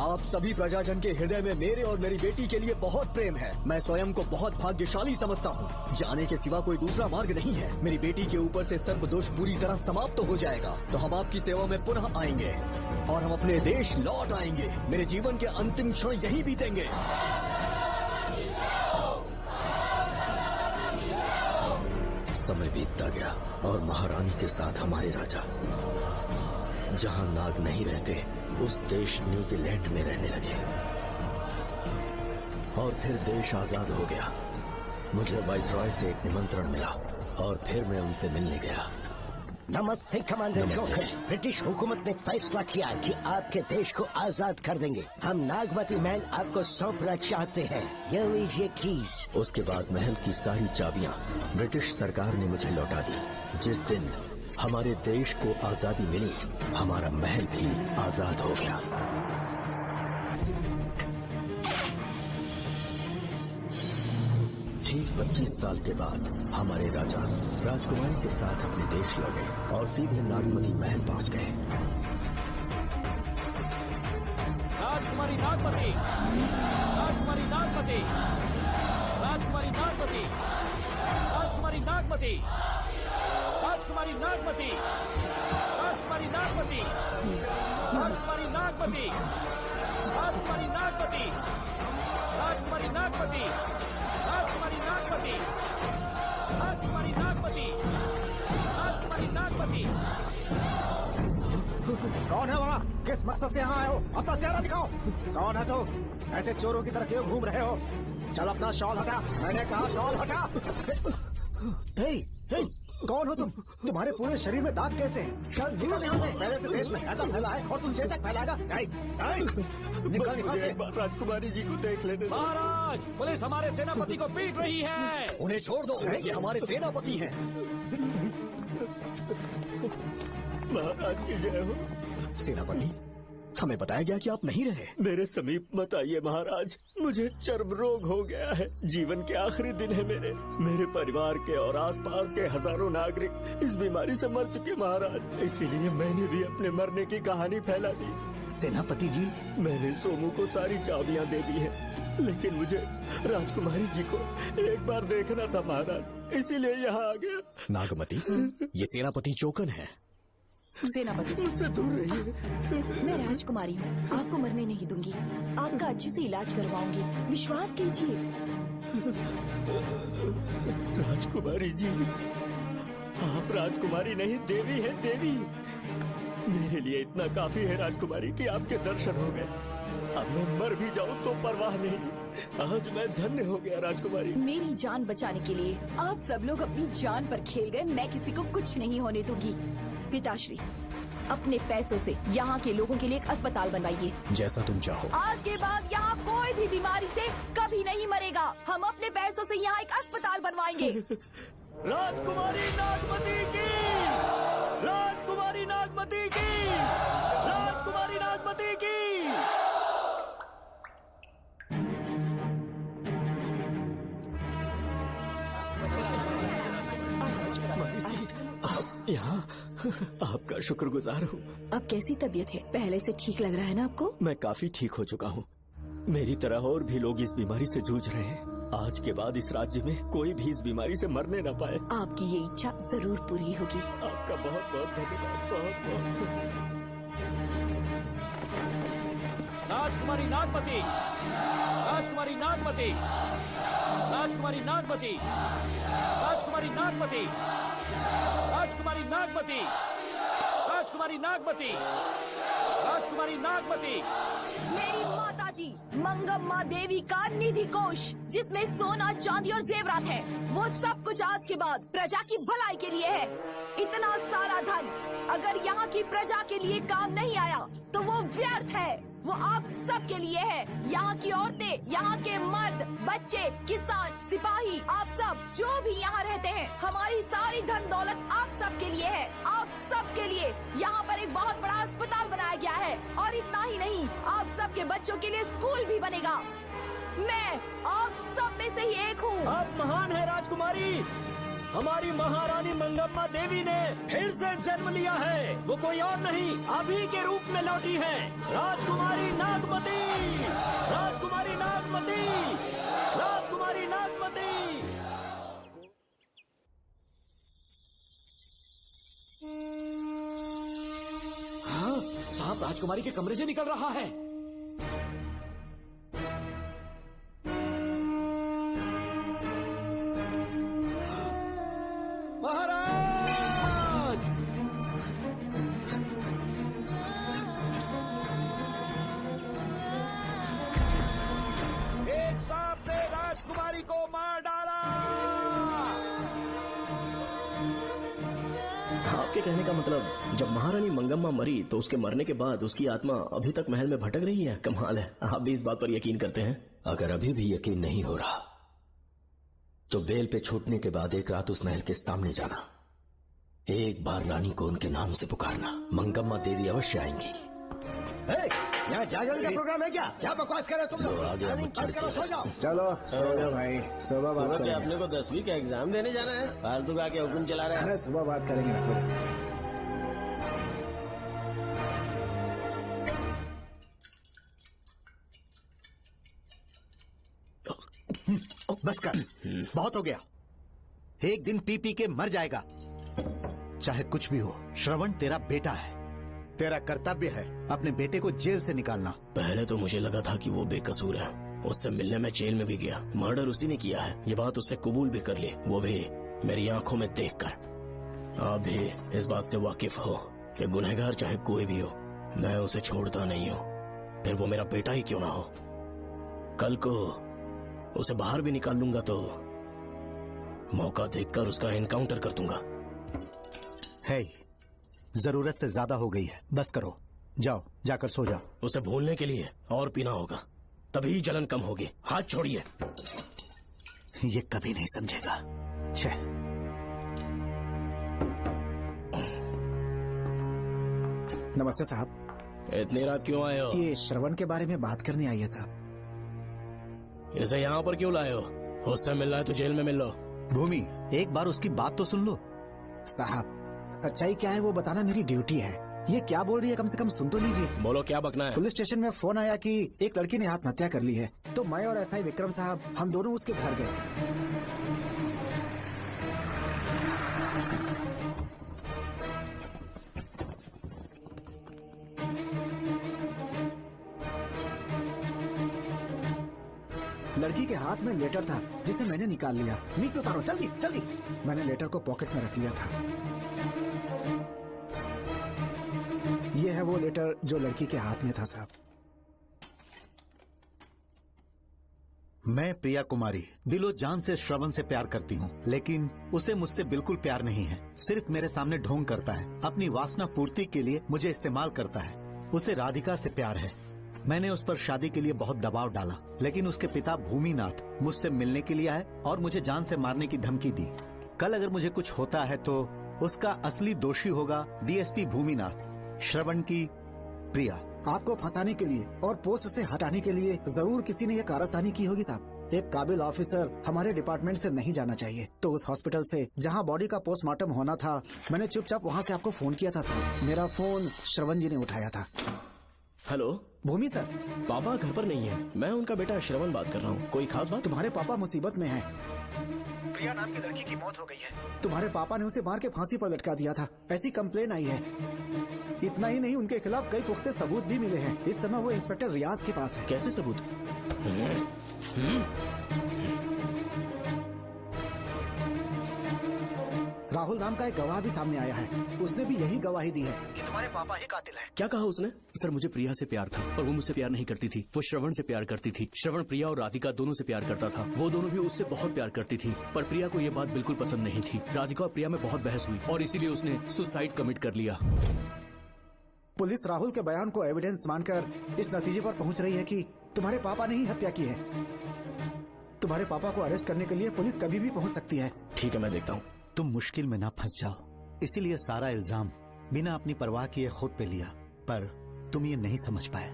आप सभी प्रजाजन के हृदय में मेरे और मेरी बेटी के लिए बहुत प्रेम है। मैं स्वयं को बहुत भाग्यशाली समझता हूँ। जाने के सिवा कोई दूसरा मार्ग नहीं है। मेरी बेटी के ऊपर से सर्पदोष पूरी तरह समाप्त हो जाएगा तो हम आपकी सेवा में पुनः आएंगे और हम अपने देश लौट आएंगे। मेरे जीवन के अंतिम क्षण यही बीतेंगे। समय बीतता गया और महारानी के साथ हमारे राजा जहाँ नाग नहीं रहते उस देश न्यूजीलैंड में रहने लगे और फिर देश आजाद हो गया। मुझे वाइसरॉय से एक निमंत्रण मिला और फिर मैं उनसे मिलने गया। नमस्ते कमांडर जोकर। ब्रिटिश हुकूमत ने फैसला किया कि आपके देश को आजाद कर देंगे। हम नागमती महल आपको सौंपना चाहते हैं। ये लीजिए कीज। उसके बाद महल की सारी चाबियां ब्रिटिश सरकार ने मुझे लौटा दी। जिस दिन हमारे देश को आजादी मिली, हमारा महल भी आजाद हो गया। ठीक 25 साल के बाद हमारे राजा राजकुमारी के साथ अपने देश लौटे और सीधे नागमती महल पहुंच गए। राजकुमारी नागमती, राजकुमारी नागमती, राजकुमारी नागमती, राजकुमारी नागमती, राजकुमारी नागमती, राजकुमारी नागमती, राजकुमारी नागमती, राजकुमारी नागमती, राजकुमारी नागमती, राजकुमारी नागमती, राजकुमारी नागमती, राजकुमारी नागमती। कौन है वहाँ? किस मकसद से यहाँ आए हो? अपना चेहरा दिखाओ। कौन है तुम? ऐसे चोरों की तरह क्यों घूम रहे हो? चल अपना शॉल हटा। मैंने कहा शॉल हटा। हे, हे, कौन हो तुम? तुम्हारे पूरे शरीर में दाग कैसे हैं? चल निकल यहाँ से। पहले से देश में ऐसा फैला है और तुम चेचक फैलाएगा। निकल निकल से। राजकुमारी जी को देख लेने दो। महाराज, पुलिस हमारे सेनापति को पीट रही है। उन्हें छोड़ दो, ये हमारे सेनापति हैं। महाराज की जय हो। सेनापति, हमें बताया गया कि आप नहीं रहे। मेरे समीप मत आइए महाराज, मुझे चर्म रोग हो गया है। जीवन के आखिरी दिन है मेरे परिवार के और आसपास के हजारों नागरिक इस बीमारी से मर चुके महाराज। इसीलिए मैंने भी अपने मरने की कहानी फैला दी। सेनापति जी, मैंने सोमू को सारी चाबियां दे दी है, लेकिन मुझे राजकुमारी जी को एक बार देखना था महाराज, इसीलिए यहाँ आ गया। नागमती, ये सेनापति चोकन है। सेनापति जी, उससे दूर रहिए। मैं राजकुमारी हूँ, आपको मरने नहीं दूंगी। आपका अच्छे से इलाज करवाऊंगी, विश्वास कीजिए। राजकुमारी जी, आप राजकुमारी नहीं देवी है, देवी। मेरे लिए इतना काफी है राजकुमारी कि आपके दर्शन हो गए। अब मैं मर भी जाऊँ तो परवाह नहीं। आज मैं धन्य हो गया राजकुमारी। मेरी जान बचाने के लिए आप सब लोग अपनी जान पर खेल गए। मैं किसी को कुछ नहीं होने दूंगी। पिताश्री, अपने पैसों से यहाँ के लोगों के लिए एक अस्पताल बनवाइए। जैसा तुम चाहो। आज के बाद यहाँ कोई भी बीमारी से कभी नहीं मरेगा। हम अपने पैसों से यहाँ एक अस्पताल बनवाएंगे। राजकुमारी नागमती की, राजकुमारी नागमती की, राजकुमारी नागमती की। आप यहाँ आपका शुक्रगुजार हूँ। अब कैसी तबीयत है? पहले से ठीक लग रहा है ना आपको? मैं काफी ठीक हो चुका हूँ। मेरी तरह और भी लोग इस बीमारी से जूझ रहे हैं। आज के बाद इस राज्य में कोई भी इस बीमारी से मरने न पाए। आपकी ये इच्छा जरूर पूरी होगी। आपका बहुत बहुत धन्यवाद। बहुत बहुत। राजकुमारी नागमती, राजकुमारी नागमती, राजकुमारी नागमती, राजकुमारी नागमती, राजकुमारी नागमती, राजकुमारी नागमती, राजकुमारी नागमती। मेरी माताजी मंगम्मा देवी का निधि कोष, जिसमें सोना, चांदी और जेवरात है, वो सब कुछ आज के बाद प्रजा की भलाई के लिए है। इतना सारा धन अगर यहाँ की प्रजा के लिए काम नहीं आया तो वो व्यर्थ है। वो आप सब के लिए है। यहाँ की औरतें, यहाँ के मर्द, बच्चे, किसान, सिपाही, आप सब जो भी यहाँ रहते हैं, हमारी सारी धन दौलत आप सब के लिए है। आप सब के लिए यहाँ पर एक बहुत बड़ा अस्पताल बनाया गया है। और इतना ही नहीं, आप सब के बच्चों के लिए स्कूल भी बनेगा। मैं आप सब में से ही एक हूँ। आप महान है राजकुमारी। हमारी महारानी मंगम्मा देवी ने फिर से जन्म लिया है। वो कोई और नहीं, आप ही के रूप में लौटी है। राजकुमारी नागमती, राजकुमारी नागमती, राजकुमारी नागमती। हाँ, साहब राजकुमारी के कमरे से निकल रहा है। महाराज! एक सांप ने राजकुमारी को मार डाला। आपके कहने का मतलब जब महारानी मंगम्मा मरी तो उसके मरने के बाद उसकी आत्मा अभी तक महल में भटक रही है? कमाल है, आप भी इस बात पर यकीन करते हैं? अगर अभी भी यकीन नहीं हो रहा तो बेल पे छूटने के बाद एक रात उस महल के सामने जाना, एक बार रानी को उनके नाम से पुकारना। मंगम्मा देवी अवश्य आएंगी। यहाँ जागरण का प्रोग्राम है क्या? क्या बकवास कर रहे तुम लोग? सो जाओ। चलो सो जाओ भाई, सुबह बात करेंगे। अपने को 10वीं का एग्जाम देने जाना है? फालतू का क्या हुक्म चला रहे हैं? अरे सुबह बात करेंगे ना। बस कर, बहुत हो गया। एक दिन पी पी के मर जाएगा। चाहे कुछ भी हो, श्रवण तेरा बेटा है। तेरा कर्तव्य है अपने बेटे को जेल से निकालना। पहले तो मुझे लगा था कि वो बेकसूर है। उससे मिलने में जेल में भी गया। मर्डर उसी ने किया है, ये बात उसने कबूल भी कर ली, वो भी मेरी आंखों में देखकर। आप भी इस बात से वाकिफ हो कि गुनहगार चाहे कोई भी हो, मैं उसे छोड़ता नहीं हूँ, फिर वो मेरा बेटा ही क्यों ना हो। कल को उसे बाहर भी निकाल लूंगा तो मौका देखकर उसका एनकाउंटर कर दूंगा। है, जरूरत से ज्यादा हो गई है, बस करो। जाओ, जाकर सो जाओ। उसे भूलने के लिए और पीना होगा, तभी जलन कम होगी। हाथ छोड़िए। ये कभी नहीं समझेगा। छह। नमस्ते साहब। इतनी रात क्यों आए हो? ये श्रवण के बारे में बात करने आई है साहब। इसे यहाँ पर क्यों लाए हो? उससे मिलना है तो जेल में मिल लो। भूमि, एक बार उसकी बात तो सुन लो। साहब, सच्चाई क्या है वो बताना मेरी ड्यूटी है। ये क्या बोल रही है, कम से कम सुन तो लीजिए। बोलो, क्या बकना है? पुलिस स्टेशन में फोन आया कि एक लड़की ने आत्महत्या कर ली है, तो मैं और एसआई विक्रम साहब हम दोनों उसके घर गए। लड़की के हाथ में लेटर था जिसे मैंने निकाल लिया। नीचे उतारो, जल्दी जल्दी। मैंने लेटर को पॉकेट में रख लिया था। ये है वो लेटर जो लड़की के हाथ में था साहब। मैं प्रिया कुमारी दिलो जान से श्रवण से प्यार करती हूँ, लेकिन उसे मुझसे बिल्कुल प्यार नहीं है। सिर्फ मेरे सामने ढोंग करता है, अपनी वासना पूर्ति के लिए मुझे इस्तेमाल करता है। उसे राधिका से प्यार है। मैंने उस पर शादी के लिए बहुत दबाव डाला, लेकिन उसके पिता भूमिनाथ मुझसे मिलने के लिए आए और मुझे जान से मारने की धमकी दी। कल अगर मुझे कुछ होता है तो उसका असली दोषी होगा डीएसपी भूमिनाथ। श्रवण की प्रिया। आपको फंसाने के लिए और पोस्ट से हटाने के लिए जरूर किसी ने ये कारस्तानी की होगी साहब। एक काबिल ऑफिसर हमारे डिपार्टमेंट से नहीं जाना चाहिए। तो उस हॉस्पिटल से जहां बॉडी का पोस्टमार्टम होना था, मैंने चुपचाप वहां से आपको फोन किया था साहब। मेरा फोन श्रवण जी ने उठाया था। हेलो भूमि सर। पापा घर पर नहीं है, मैं उनका बेटा श्रवण बात कर रहा हूँ। कोई खास बात? तुम्हारे पापा मुसीबत में हैं। प्रिया नाम की लड़की की मौत हो गई है। तुम्हारे पापा ने उसे मार के फांसी पर लटका दिया था, ऐसी कंप्लेन आई है। इतना ही नहीं, उनके खिलाफ कई पुख्ते सबूत भी मिले हैं। इस समय वो इंस्पेक्टर रियाज के पास है। कैसे सबूत? राहुल नाम का एक गवाह भी सामने आया है। उसने भी यही गवाही दी है कि तुम्हारे पापा ही कातिल हैं। क्या कहा उसने? सर मुझे प्रिया से प्यार था, पर वो मुझसे प्यार नहीं करती थी। वो श्रवण से प्यार करती थी। श्रवण प्रिया और राधिका दोनों से प्यार करता था। वो दोनों भी उससे बहुत प्यार करती थी, पर प्रिया को ये बात बिल्कुल पसंद नहीं थी। राधिका और प्रिया में बहुत बहस हुई और इसीलिए उसने सुसाइड कमिट कर लिया। पुलिस राहुल के बयान को एविडेंस मानकर इस नतीजे पर पहुंच रही है कि तुम्हारे पापा ने ही हत्या की है। तुम्हारे पापा को अरेस्ट करने के लिए पुलिस कभी भी पहुंच सकती है। ठीक है, मैं देखता हूँ। तुम मुश्किल में ना फंस जाओ, इसीलिए सारा इल्जाम बिना अपनी परवाह किए खुद पे लिया, पर तुम ये नहीं समझ पाए।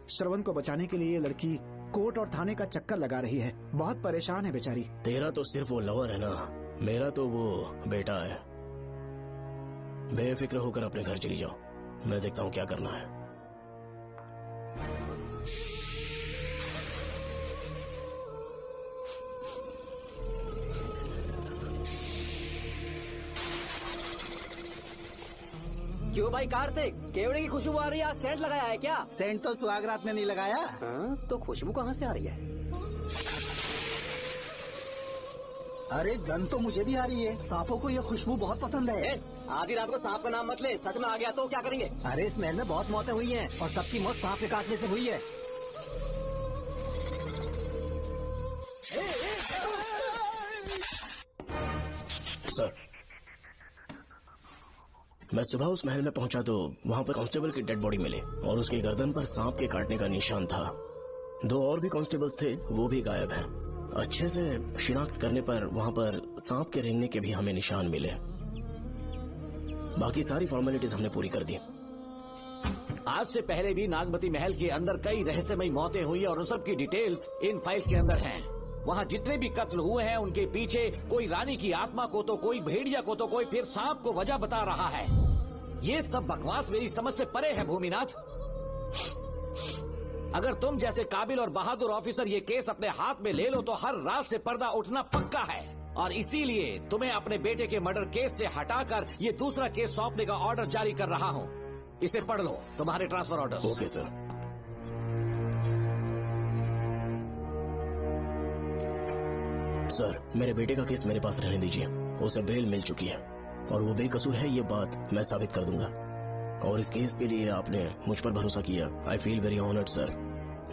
श्रवण को बचाने के लिए ये लड़की कोर्ट और थाने का चक्कर लगा रही है। बहुत परेशान है बेचारी। तेरा तो सिर्फ वो लवर है ना, मेरा तो वो बेटा है। बेफिक्र होकर अपने घर चली जाओ, मैं देखता हूँ क्या करना है। क्यों भाई कार्तिक, केवड़े की खुशबू आ रही है, आज सेंट लगाया है क्या? सेंट तो सुहागरात में नहीं लगाया। तो खुशबू कहाँ से आ रही है? अरे गन तो मुझे भी आ रही है। सांपों को ये खुशबू बहुत पसंद है। आधी रात को सांप का नाम मत ले, सच में आ गया तो क्या करेंगे? अरे इस महल में बहुत मौतें हुई हैं और सबकी मौत सांप के काटने से हुई है। सर, मैं सुबह उस महल में पहुंचा तो वहां पर कांस्टेबल की डेड बॉडी मिली और उसकी गर्दन पर सांप के काटने का निशान था। 2 और भी कांस्टेबल्स थे, वो भी गायब हैं। अच्छे से शिनाख्त करने पर वहां पर सांप के रेंगने के भी हमें निशान मिले। बाकी सारी फॉर्मेलिटीज हमने पूरी कर दी। आज से पहले भी नागमती महल के अंदर कई रहस्यमयी मौतें हुई और उन सब की डिटेल्स इन फाइल्स के अंदर हैं। वहाँ जितने भी कत्ल हुए हैं उनके पीछे कोई रानी की आत्मा को तो कोई भेड़िया को तो कोई फिर सांप को वजह बता रहा है। ये सब बकवास मेरी समझ से परे है भूमिनाथ। अगर तुम जैसे काबिल और बहादुर ऑफिसर ये केस अपने हाथ में ले लो तो हर रात से पर्दा उठना पक्का है, और इसीलिए तुम्हें अपने बेटे के मर्डर केस से हटाकर ये दूसरा केस सौंपने का ऑर्डर जारी कर रहा हूँ। इसे पढ़ लो, तुम्हारे transfer order. Okay sir. Sir, मेरे बेटे का केस मेरे पास रहने दीजिए। उसे बेल मिल चुकी है और वो बेकसूर है, ये बात मैं साबित कर दूंगा। और इस केस के लिए आपने मुझ पर भरोसा किया। I feel very honoured sir.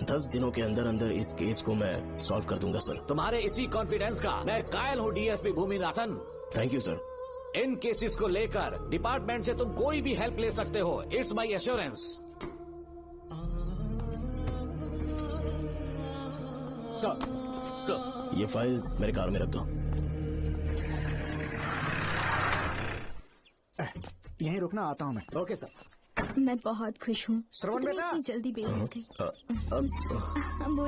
10 दिनों के अंदर अंदर इस केस को मैं सॉल्व कर दूंगा सर। तुम्हारे इसी कॉन्फिडेंस का मैं कायल हूँ DSP Bhuminathan. Thank you sir. In cases को लेकर डिपार्टमेंट से तुम कोई भी हेल्प ले सकते हो। It's my assurance. सर, ये फाइल्स मेरे कार में रख दो। यहीं रुकना, आता हूँ मैं। Okay sir. मैं बहुत खुश हूँ। श्रवण बेटा, जल्दी बेल हो गई।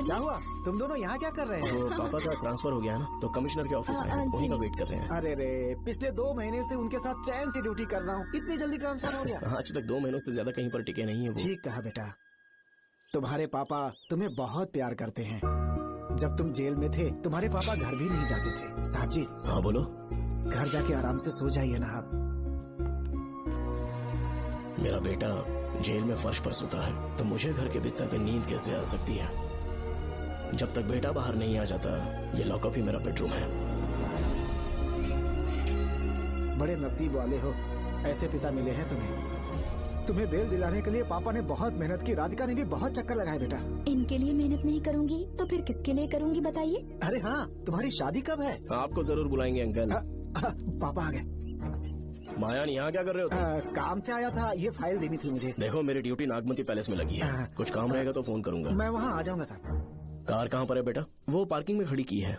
क्या हुआ? तुम दोनों यहाँ क्या कर रहे हैं? तो पापा का ट्रांसफर हो गया है ना, तो कमिश्नर के ऑफिस में उन्हीं का वेट कर रहे हैं। अरे रे, पिछले 2 महीने से उनके साथ चैन से ड्यूटी कर रहा हूँ, इतनी जल्दी ट्रांसफर हो गया? आज तक 2 महीनों से ज्यादा कहीं पर टिके नहीं है वो। ठीक कहा बेटा, तुम्हारे पापा तुम्हें बहुत प्यार करते हैं। जब तुम जेल में थे तुम्हारे पापा घर भी नहीं जाते थे। साहब जी। हाँ बोलो। घर जाके आराम से सो जाइए ना आप। मेरा बेटा जेल में फर्श पर सोता है तो मुझे घर के बिस्तर पे नींद कैसे आ सकती है? जब तक बेटा बाहर नहीं आ जाता, ये लॉकअप ही मेरा बेडरूम है। बड़े नसीब वाले हो, ऐसे पिता मिले हैं तुम्हें। तुम्हें बेल दिलाने के लिए पापा ने बहुत मेहनत की, राधिका ने भी बहुत चक्कर लगाए बेटा। इनके लिए मेहनत नहीं करूंगी तो फिर किसके लिए करूंगी बताइए? अरे हाँ, तुम्हारी शादी कब है? आपको जरूर बुलाएंगे अंकल। पापा आ गए। मायान, यहाँ क्या कर रहे हो तुम? काम से आया था, ये फाइल देनी थी मुझे। देखो मेरी ड्यूटी नागमती पैलेस में लगी है, कुछ काम रहेगा तो फोन करूंगा। मैं वहाँ आ जाऊंगा साहब। कार कहाँ पर है बेटा? वो पार्किंग में खड़ी की है।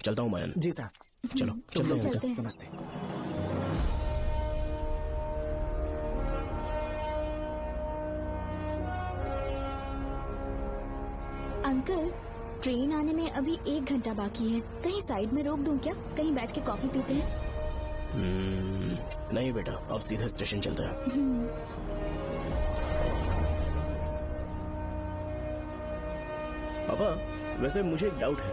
चलता हूँ मायान। जी साहब। चलो चलते हैं। नमस्ते। अंकल, ट्रेन आने में अभी 1 घंटा बाकी है, कहीं साइड में रोक दूं क्या? कहीं बैठ के कॉफी पीते हैं? नहीं बेटा, अब सीधे स्टेशन चलते हैं। पापा, वैसे मुझे एक डाउट है,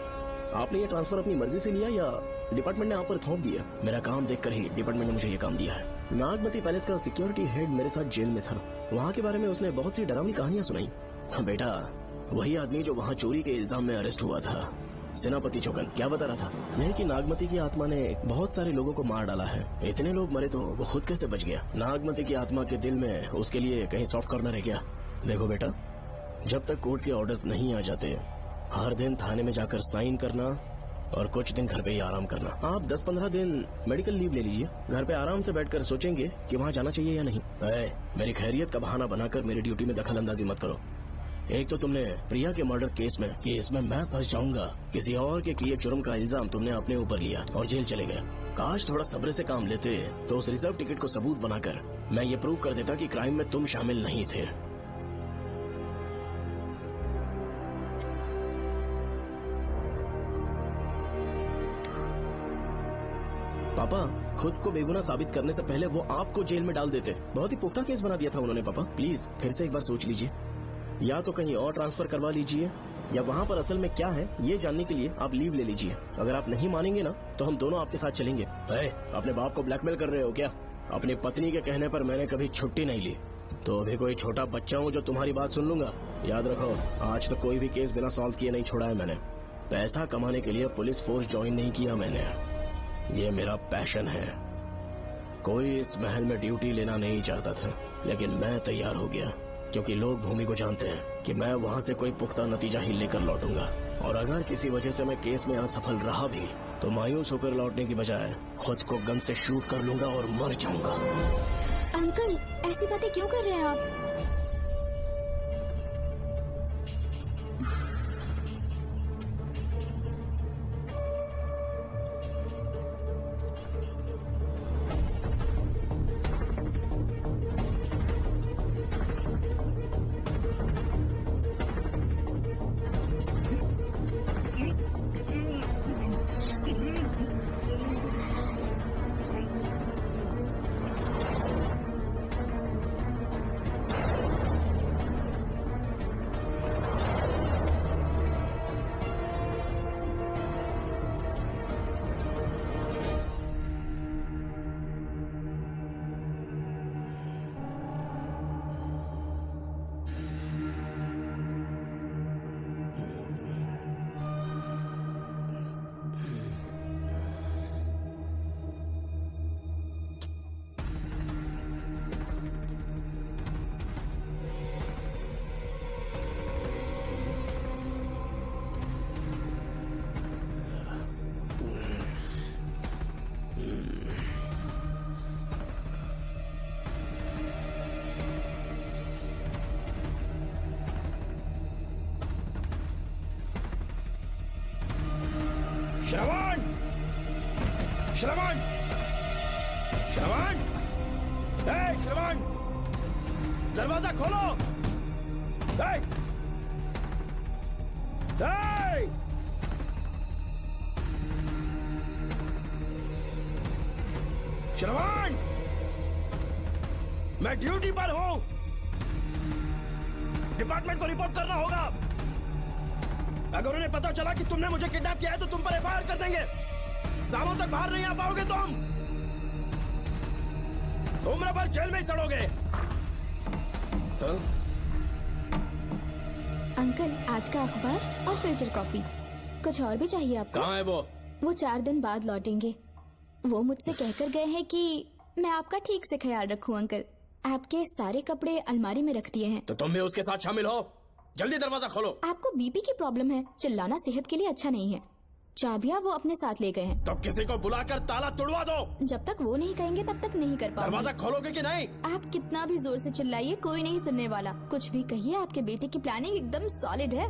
आपने ये ट्रांसफर अपनी मर्जी से लिया या डिपार्टमेंट ने आप पर थोप दिया? मेरा काम देखकर ही डिपार्टमेंट ने मुझे ये काम दिया है। नागमती पैलेस का सिक्योरिटी हेड मेरे साथ जेल में था, वहाँ के बारे में उसने बहुत सी डरावनी कहानियां सुनाई। बेटा, वही आदमी जो वहाँ चोरी के इल्जाम में अरेस्ट हुआ था, सेनापति चौकन, क्या बता रहा था? यह कि नागमती की आत्मा ने बहुत सारे लोगों को मार डाला है। इतने लोग मरे तो वो खुद कैसे बच गया? नागमती की आत्मा के दिल में उसके लिए कहीं सॉफ्ट कॉर्नर है क्या? देखो बेटा, जब तक कोर्ट के ऑर्डर्स नहीं आ जाते, हर दिन थाने में जाकर साइन करना और कुछ दिन घर पे ही आराम करना। आप 10-15 दिन मेडिकल लीव ले लीजिए, घर पे आराम से बैठकर सोचेंगे कि वहाँ जाना चाहिए या नहीं। मेरी खैरियत का बहाना बनाकर मेरी ड्यूटी में दखल अंदाजी मत करो। एक तो तुमने प्रिया के मर्डर केस में कि इसमें मैं फंस जाऊंगा, किसी और के किए जुर्म का इल्जाम तुमने अपने ऊपर लिया और जेल चले गए। काश थोड़ा सब्र से काम लेते तो उस रिजर्व टिकट को सबूत बनाकर मैं ये प्रूव कर देता कि क्राइम में तुम शामिल नहीं थे। पापा, खुद को बेगुनाह साबित करने से पहले वो आपको जेल में डाल देते। बहुत ही पुख्ता केस बना दिया था उन्होंने। पापा प्लीज फिर से एक बार सोच लीजिए, या तो कहीं और ट्रांसफर करवा लीजिए या वहाँ पर असल में क्या है ये जानने के लिए आप लीव ले लीजिए। अगर आप नहीं मानेंगे ना तो हम दोनों आपके साथ चलेंगे। अपने बाप को ब्लैकमेल कर रहे हो क्या? अपनी पत्नी के कहने पर मैंने कभी छुट्टी नहीं ली, तो अभी कोई छोटा बच्चा हूँ जो तुम्हारी बात सुन लूंगा? याद रखो, आज तो कोई भी केस बिना सॉल्व किए नहीं छोड़ा है मैंने। पैसा कमाने के लिए पुलिस फोर्स ज्वाइन नहीं किया मैंने, ये मेरा पैशन है। कोई इस महल में ड्यूटी लेना नहीं चाहता था, लेकिन मैं तैयार हो गया क्योंकि लोग भूमि को जानते हैं कि मैं वहाँ से कोई पुख्ता नतीजा ही लेकर लौटूंगा। और अगर किसी वजह से मैं केस में असफल रहा भी तो मायूस होकर लौटने की बजाय खुद को गन से शूट कर लूंगा और मर जाऊंगा। अंकल, ऐसी बातें क्यों कर रहे हैं आप? श्रवण! श्रवण! श्रवण! श्रवण! दरवाजा खोलो! श्रवण! मैं ड्यूटी पर हूँ, डिपार्टमेंट को रिपोर्ट करना होगा। अगर उन्हें पता चला कि तुमने मुझे किडनैप किया है तो तुम पर एफआईआर कर देंगे। सालों तक बाहर नहीं आ पाओगे तुम उम्र भर जेल में ही सड़ोगे। अंकल, आज का अखबार और फिल्टर कॉफी। कुछ और भी चाहिए आपको? कहाँ है वो? 4 दिन बाद लौटेंगे। वो मुझसे कहकर गए हैं कि मैं आपका ठीक से ख्याल रखूं अंकल। आपके सारे कपड़े अलमारी में रख दिए हैं। तो तुम भी उसके साथ शामिल हो। जल्दी दरवाजा खोलो। आपको बीपी की प्रॉब्लम है, चिल्लाना सेहत के लिए अच्छा नहीं है। चाबियां वो अपने साथ ले गए हैं। तो किसी को बुलाकर ताला तोड़वा दो। जब तक वो नहीं कहेंगे तब तक नहीं कर पाओगे। दरवाजा खोलोगे कि नहीं? आप कितना भी जोर से चिल्लाइए, कोई नहीं सुनने वाला। कुछ भी कहिए, आपके बेटे की प्लानिंग एकदम सॉलिड है।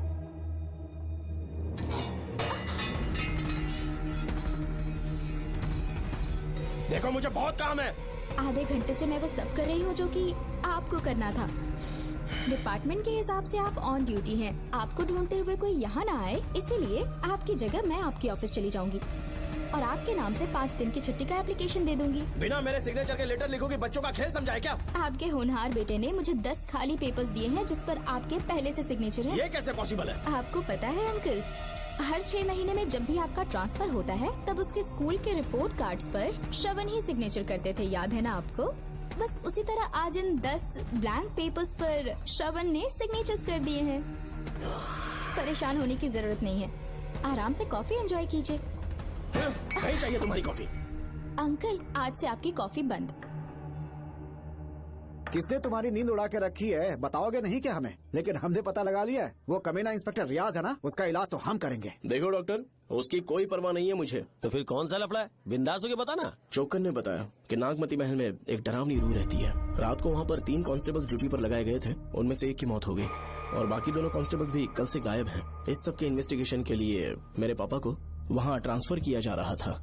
देखो मुझे बहुत काम है। आधे घंटे से मैं वो सब कर रही हूँ जो कि आपको करना था। डिपार्टमेंट के हिसाब से आप ऑन ड्यूटी हैं। आपको ढूंढते हुए कोई यहाँ ना आए, इसीलिए आपकी जगह मैं आपकी ऑफिस चली जाऊंगी और आपके नाम से 5 दिन की छुट्टी का एप्लीकेशन दे दूंगी। बिना मेरे सिग्नेचर के लेटर लिखोगी? बच्चों का खेल समझा है क्या? आपके होनहार बेटे ने मुझे 10 खाली पेपर्स दिए हैं जिस पर आपके पहले से सिग्नेचर है। ये कैसे पॉसिबल है? आपको पता है अंकल, हर 6 महीने में जब भी आपका ट्रांसफर होता है तब उसके स्कूल के रिपोर्ट कार्ड्स पर श्रवण ही सिग्नेचर करते थे, याद है ना आपको? बस उसी तरह आज इन 10 ब्लैंक पेपर्स पर श्रवण ने सिग्नेचर्स कर दिए हैं। परेशान होने की जरूरत नहीं है, आराम से कॉफी एंजॉय कीजिए। नहीं चाहिए तुम्हारी कॉफी। अंकल, आज से आपकी कॉफी बंद। किसने तुम्हारी नींद उड़ा के रखी है? बताओगे नहीं क्या हमें? लेकिन हमने पता लगा लिया है। वो कमीना इंस्पेक्टर रियाज है ना, उसका इलाज तो हम करेंगे। देखो डॉक्टर, उसकी कोई परवाह नहीं है मुझे। तो फिर कौन सा लफड़ा है? बिंदास होके बता ना। चोकन ने बताया कि नागमती महल में एक डरावनी रूह रहती है। रात को वहाँ पर 3 कांस्टेबल्स ड्यूटी पर लगाए गए थे, उनमें से एक की मौत हो गई और बाकी दोनों कांस्टेबल्स भी कल से गायब हैं। इस सब के इन्वेस्टिगेशन के लिए मेरे पापा को वहाँ ट्रांसफर किया जा रहा था।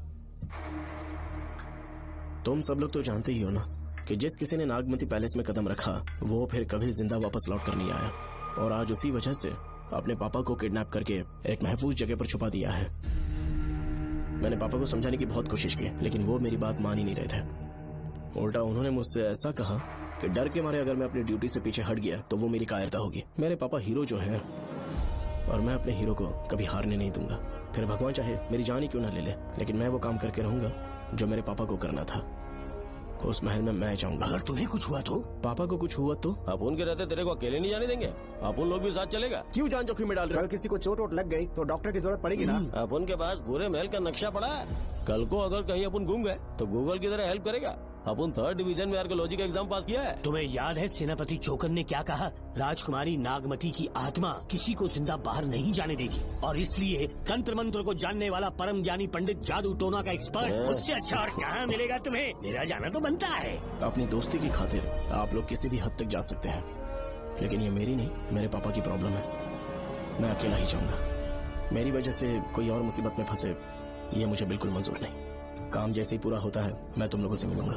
तुम सब लोग तो जानते ही हो ना कि जिस किसी ने नागमती पैलेस में कदम रखा वो फिर कभी जिंदा वापस लौट कर नहीं आया, और आज उसी वजह से अपने पापा को किडनैप करके एक महफूज जगह पर छुपा दिया है। मैंने पापा को समझाने की बहुत कोशिश की, लेकिन वो मेरी बात मान ही नहीं रहे थे। उल्टा उन्होंने मुझसे ऐसा कहा कि डर के मारे अगर मैं अपनी ड्यूटी से पीछे हट गया तो वो मेरी कायरता होगी। मेरे पापा हीरो जो है, और मैं अपने हीरो को कभी हारने नहीं दूंगा। फिर भगवान चाहे मेरी जान ही क्यों ना ले ले, लेकिन मैं वो काम करके रहूंगा जो मेरे पापा को करना था। उस महल में मैं जाऊंगा। अगर तुम्हें कुछ हुआ तो? पापा को कुछ हुआ तो? अपुन के रहते तेरे को अकेले नहीं जाने देंगे। अपुन लोग भी साथ चलेगा। क्यों जान जोखिम में डाल रहे? कल किसी को चोट वोट लग गई तो डॉक्टर की जरूरत पड़ेगी ना। अपुन के पास पूरे महल का नक्शा पड़ा है। कल को अगर कहीं अपन घूम गए तो गूगल की तरह हेल्प करेगा। अपन 3rd डिवीजन में आर्कियोलॉजी का एग्जाम पास किया है। तुम्हें याद है सेनापति चोकन ने क्या कहा? राजकुमारी नागमती की आत्मा किसी को जिंदा बाहर नहीं जाने देगी, और इसलिए तंत्र मंत्र को जानने वाला परम ज्ञानी पंडित जादू टोना का एक्सपर्ट मुझसे अच्छा और कहाँ मिलेगा तुम्हें? मेरा जाना तो बनता है। अपनी दोस्ती की खातिर आप लोग किसी भी हद तक जा सकते हैं, लेकिन ये मेरी नहीं, मेरे पापा की प्रॉब्लम है। मैं अकेला ही जाऊंगा। मेरी वजह से कोई और मुसीबत में फंसे ये मुझे बिल्कुल मंजूर नहीं। काम जैसे ही पूरा होता है मैं तुम लोगों से मिलूंगा।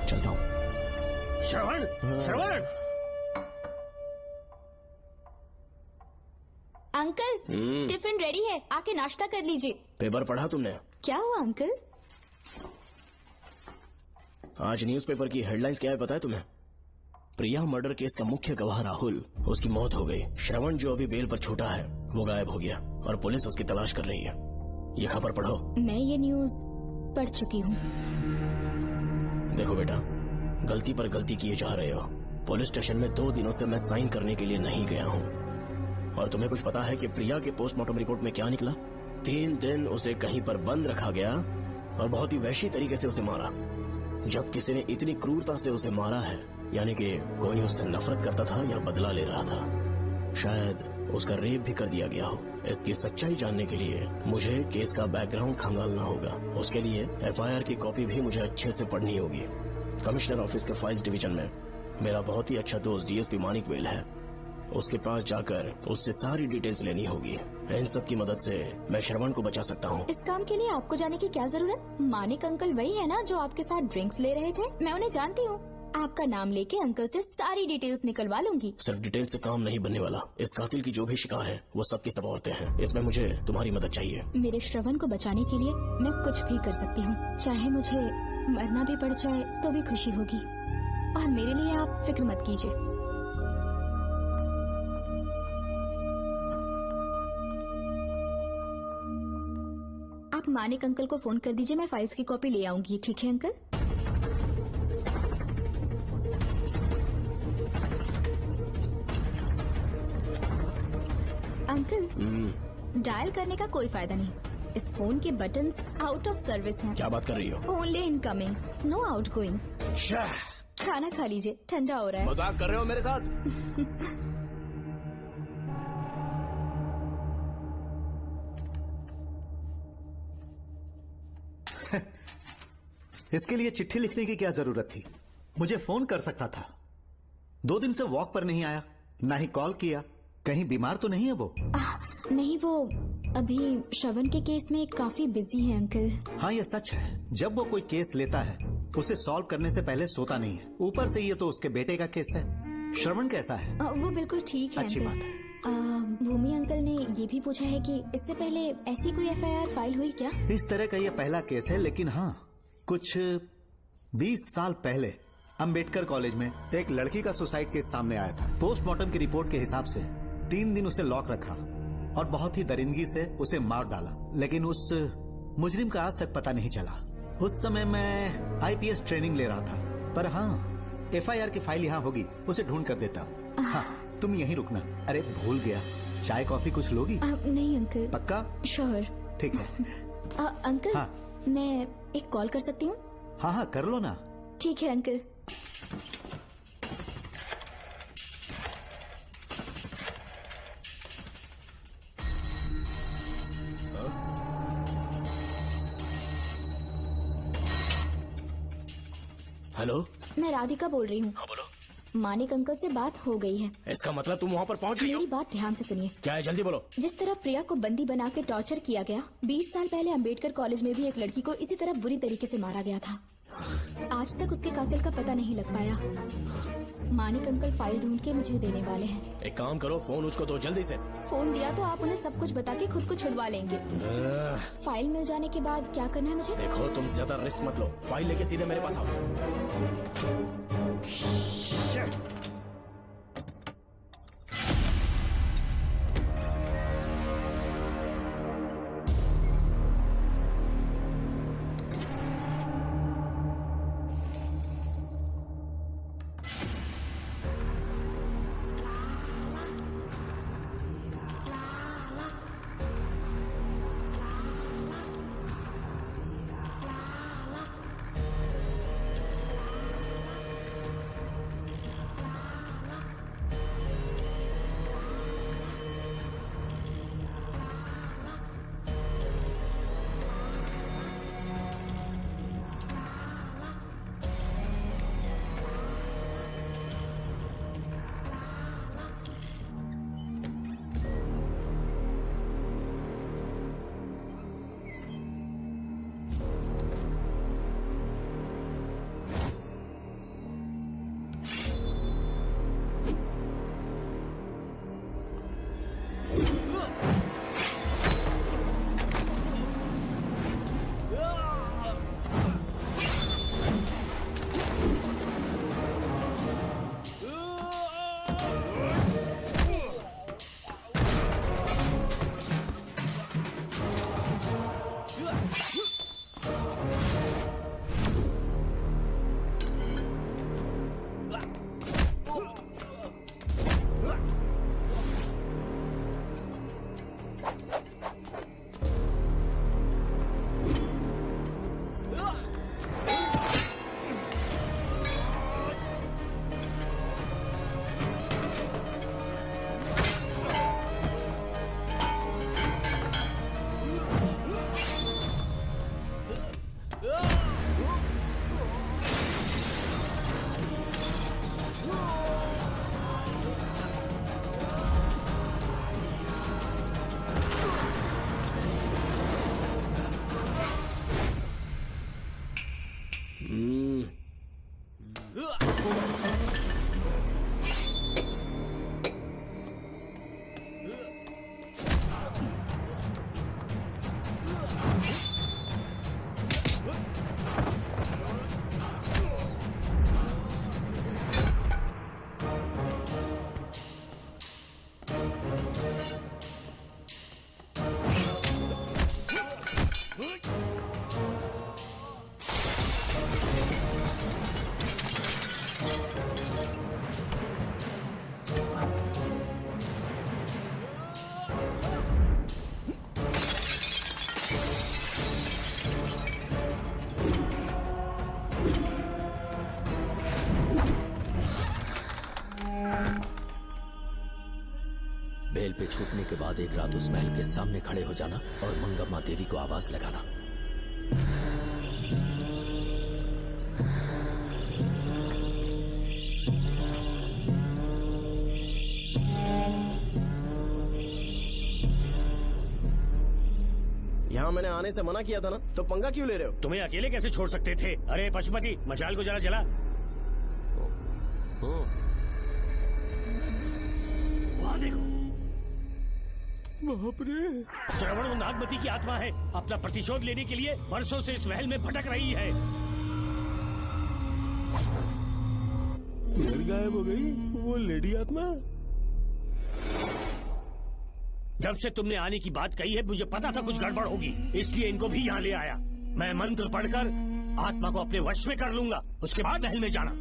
चलता हूँ। श्रवण, श्रवण। अंकल, टिफिन रेडी है, आके नाश्ता कर लीजिए। पेपर पढ़ा तुमने? क्या हुआ अंकल? आज न्यूज़पेपर की हेडलाइंस क्या है पता है तुम्हें? प्रिया मर्डर केस का मुख्य गवाह राहुल, उसकी मौत हो गई। श्रवण जो अभी बेल पर छूटा है वो गायब हो गया और पुलिस उसकी तलाश कर रही है। ये खबर पढ़ो। मैं ये न्यूज पढ़ चुकी हूँ। देखो बेटा, गलती पर गलती किए जा रहे हो। पुलिस स्टेशन में 2 दिनों से मैं साइन करने के लिए नहीं गया हूँ, और तुम्हें कुछ पता है कि प्रिया के पोस्टमार्टम रिपोर्ट में क्या निकला? 3 दिन उसे कहीं पर बंद रखा गया और बहुत ही वैशी तरीके से उसे मारा। जब किसी ने इतनी क्रूरता से उसे मारा है, यानी कि कोई उससे नफरत करता था या बदला ले रहा था। शायद उसका रेप भी कर दिया गया हो। इसकी सच्चाई जानने के लिए मुझे केस का बैकग्राउंड खंगालना होगा। उसके लिए FIR की कॉपी भी मुझे अच्छे से पढ़नी होगी। कमिश्नर ऑफिस के फाइल्स डिवीजन में मेरा बहुत ही अच्छा दोस्त DSP मानिक वेल है। उसके पास जाकर उससे सारी डिटेल्स लेनी होगी। इन सब की मदद से मैं श्रवण को बचा सकता हूँ। इस काम के लिए आपको जाने की क्या जरूरत? मानिक अंकल वही है ना जो आपके साथ ड्रिंक्स ले रहे थे? मैं उन्हें जानती हूँ। आपका नाम लेके अंकल से सारी डिटेल्स निकलवा लूंगी। सिर्फ डिटेल से काम नहीं बनने वाला। इस कातिल की जो भी शिकार है वो सबकी सब औरतें हैं। इसमें मुझे तुम्हारी मदद चाहिए। मेरे श्रवण को बचाने के लिए मैं कुछ भी कर सकती हूँ। चाहे मुझे मरना भी पड़ जाए तो भी खुशी होगी, और मेरे लिए आप फिक्र मत कीजिए। आप मानिक अंकल को फोन कर दीजिए, मैं फाइल्स की कॉपी ले आऊंगी। ठीक है अंकल? अंकल, डायल करने का कोई फायदा नहीं। इस फोन के बटन्स आउट ऑफ सर्विस हैं। क्या बात कर रही हो? Only incoming, no outgoing. खाना खा लीजिए, ठंडा हो रहा है। मजाक कर रहे हो मेरे साथ? इसके लिए चिट्ठी लिखने की क्या जरूरत थी? मुझे फोन कर सकता था। 2 दिन से वॉक पर नहीं आया, ना ही कॉल किया। कहीं बीमार तो नहीं है वो? नहीं, वो अभी श्रवण के केस में काफी बिजी है अंकल। हाँ, ये सच है। जब वो कोई केस लेता है उसे सॉल्व करने से पहले सोता नहीं है। ऊपर से ये तो उसके बेटे का केस है। श्रवण कैसा है? वो बिल्कुल ठीक है। अच्छी अंकल। बात है। भूमि अंकल ने ये भी पूछा है कि इससे पहले ऐसी कोई FIR फाइल हुई क्या? इस तरह का ये पहला केस है, लेकिन हाँ, कुछ 20 साल पहले अंबेडकर कॉलेज में एक लड़की का सुसाइड केस सामने आया था। पोस्टमार्टम की रिपोर्ट के हिसाब से 3 दिन उसे लॉक रखा और बहुत ही दरिंदगी से उसे मार डाला, लेकिन उस मुजरिम का आज तक पता नहीं चला। उस समय मैं IPS ट्रेनिंग ले रहा था, पर हाँ, FIR की फाइल यहाँ होगी, उसे ढूंढ कर देता हूँ। हाँ, तुम यहीं रुकना। अरे भूल गया, चाय कॉफी कुछ लोगी? नहीं अंकल। पक्का? श्योर। ठीक है। अंकल, हाँ। मैं एक कॉल कर सकती हूँ? हाँ हाँ, कर लो ना। ठीक है अंकल। हेलो, मैं राधिका बोल रही हूँ। हाँ बोलो। मानिक अंकल से बात हो गई है। इसका मतलब तुम वहाँ पर पहुँच गई हो? मेरी बात ध्यान से सुनिए। क्या है, जल्दी बोलो। जिस तरह प्रिया को बंदी बना के टॉर्चर किया गया, 20 साल पहले अंबेडकर कॉलेज में भी एक लड़की को इसी तरह बुरी तरीके से मारा गया था। आज तक उसके कातिल का पता नहीं लग पाया। मानिक अंकल फाइल ढूंढ के मुझे देने वाले हैं। एक काम करो, फोन उसको दो जल्दी से। फोन दिया तो आप उन्हें सब कुछ बता के खुद को छुड़वा लेंगे। फाइल मिल जाने के बाद क्या करना है मुझे? देखो, तुम ज्यादा रिस्क मत लो, फाइल लेके सीधे मेरे पास आओ। पे छूटने के बाद एक रात उस महल के सामने खड़े हो जाना और मंगम्मा देवी को आवाज लगाना। यहाँ मैंने आने से मना किया था ना, तो पंगा क्यों ले रहे हो? तुम्हें अकेले कैसे छोड़ सकते थे? अरे पशुपति, मशाल को जरा जला। वहाँ देखो, बाप रे। श्रवण वो नागमती की आत्मा है, अपना प्रतिशोध लेने के लिए वर्षों से इस महल में भटक रही है। गायब हो गई वो लेडी आत्मा। जब से तुमने आने की बात कही है मुझे पता था कुछ गड़बड़ होगी, इसलिए इनको भी यहाँ ले आया। मैं मंत्र पढ़कर आत्मा को अपने वश में कर लूंगा, उसके बाद महल में जाना।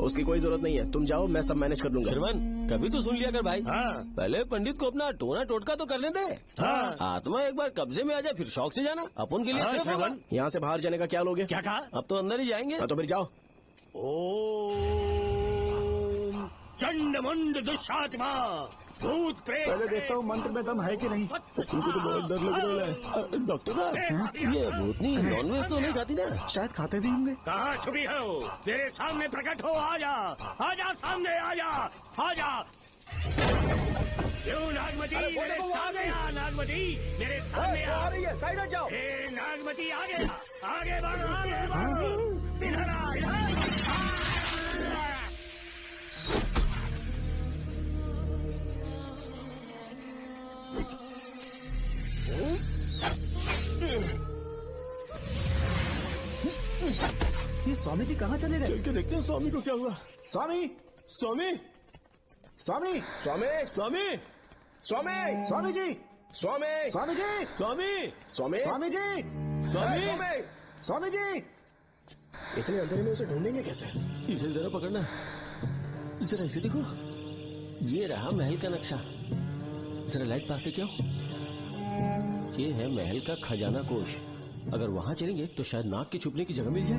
उसकी कोई जरूरत नहीं है, तुम जाओ, मैं सब मैनेज कर लूंगा। श्रवण, कभी तो सुन लिया कर भाई। हाँ। पहले पंडित को अपना टोना टोटका तो करने दे। हाँ। आत्मा एक बार कब्जे में आ जाए फिर शौक से जाना, अपन के लिए हाँ, सेफ होगा। श्रवण, यहाँ से बाहर जाने का क्या लोगे? क्या कहा? अब तो अंदर ही जाएंगे। हाँ, तो फिर जाओ। ओम चंड मुंड दुष्टात्मा भूत प्रेत। पहले देखता हूँ मंत्र में दम है कि नहीं। तुमको तो बहुत डर लग रहा है। डॉक्टर साहब, ये भूतनी नॉनवेज तो नहीं खाती ना? शायद खाते भी होंगे। कहाँ छुपी हो? मेरे सामने प्रकट हो, आजा, आजा सामने, आजा, आजा। क्यों नागमती, मेरे सामने आ। नागमती, मेरे सामने आ रही है, साइड हट जाओ। नागमती आगे, आगे बढ़, आगे बढ़। इधर आ, इधर। ये स्वामी जी कहाँ चले गए? चल के देखते हैं स्वामी को क्या हुआ। स्वामी, स्वामी, स्वामी, स्वामी, स्वामी, स्वामी, स्वामी जी, स्वामी, स्वामी जी, स्वामी, स्वामी, स्वामी जी, स्वामी, स्वामी जी। इतने अंधेरे में उसे ढूंढेंगे कैसे? इसे जरा पकड़ना, जरा इसे देखो, ये रहा महल का नक्शा। जरा लाइट पास लेके आओ। ये है महल का खजाना कोष। अगर वहाँ चलेंगे तो शायद नाग के छुपने की जगह मिल जाए।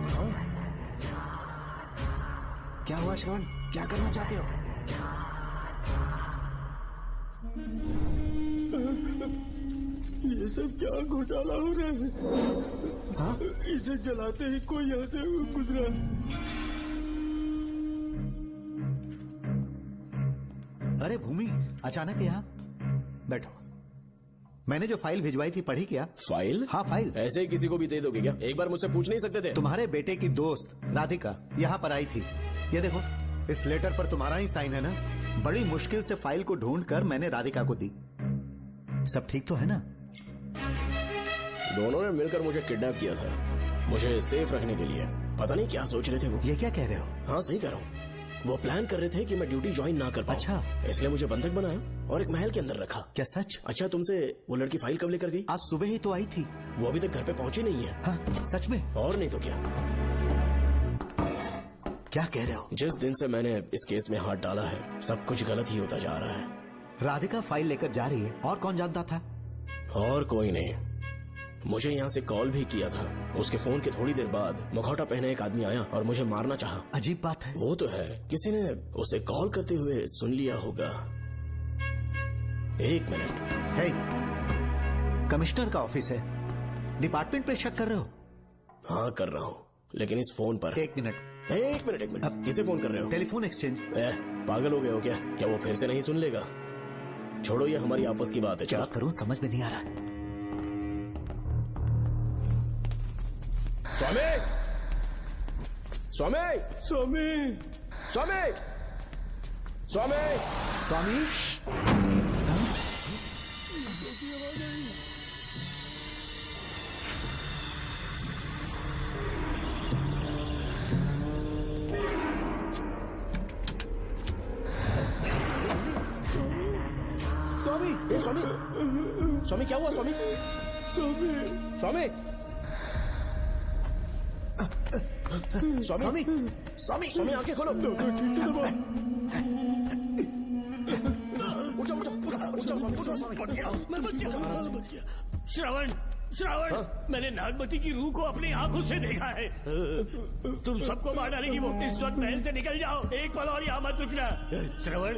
क्या हुआ श्रवण, क्या करना चाहते हो? ये सब क्या घोटाला हो रहा है? हाँ? इसे जलाते ही कोई यहाँ से गुजरा। अरे भूमि, अचानक यहाँ? बैठो। मैंने जो फाइल भिजवाई थी पढ़ी क्या? फाइल? हाँ फाइल। ऐसे ही किसी को भी दे दोगे क्या? एक बार मुझसे पूछ नहीं सकते थे? तुम्हारे बेटे की दोस्त राधिका यहाँ पर आई थी। ये देखो, इस लेटर पर तुम्हारा ही साइन है ना? बड़ी मुश्किल से फाइल को ढूंढकर मैंने राधिका को दी। सब ठीक तो है ना? दोनों ने मिलकर मुझे किडनैप किया था, मुझे सेफ रखने के लिए। पता नहीं क्या सोच रहे थे वो। ये क्या कह रहे हो? हाँ सही कह रहा हूँ। वो प्लान कर रहे थे कि मैं ड्यूटी ज्वाइन ना कर पाऊं। अच्छा। इसलिए मुझे बंधक बनाया और एक महल के अंदर रखा। क्या सच? अच्छा, तुमसे वो लड़की फाइल कब लेकर गई? आज सुबह ही तो आई थी। वो अभी तक घर पे पहुंची नहीं है। हाँ, सच में? और नहीं तो क्या। क्या कह रहे हो? जिस दिन से मैंने इस केस में हाथ डाला है सब कुछ गलत ही होता जा रहा है। राधिका फाइल लेकर जा रही है, और कौन जानता था? और कोई नहीं। मुझे यहाँ से कॉल भी किया था। उसके फोन के थोड़ी देर बाद मुखौटा पहने एक आदमी आया और मुझे मारना चाहा। अजीब बात है। वो तो है, किसी ने उसे कॉल करते हुए सुन लिया होगा। एक मिनट। हे, कमिश्नर का ऑफिस है, डिपार्टमेंट पे शक कर रहे हो? हाँ कर रहा हूँ, लेकिन इस फोन पर। एक मिनट। किसे फोन कर रहे हो? Telephone exchange. पागल हो गए हो क्या? क्या वो फिर से नहीं सुन लेगा? छोड़ो, ये हमारी आपस की बात है। क्या करूं समझ में नहीं आ रहा। स्वामी, स्वामी, स्वामी, स्वामी, स्वामी, स्वामी। स्वामी, स्वामी, स्वामी क्या हुआ? स्वामी, स्वामी, स्वामी, स्वामी, स्वामी, स्वामी आंखें खोलो। उठो, उठो, उठो, स्वामी, उठो, स्वामी। मैं बच गया। श्रवण, श्रवण, मैंने नागमती की रूह को अपनी आंखों से देखा है। तुम सबको मार डालेगी वो। इस वक्त महल से निकल जाओ, एक पल और यहाँ मत रुकना। श्रवण,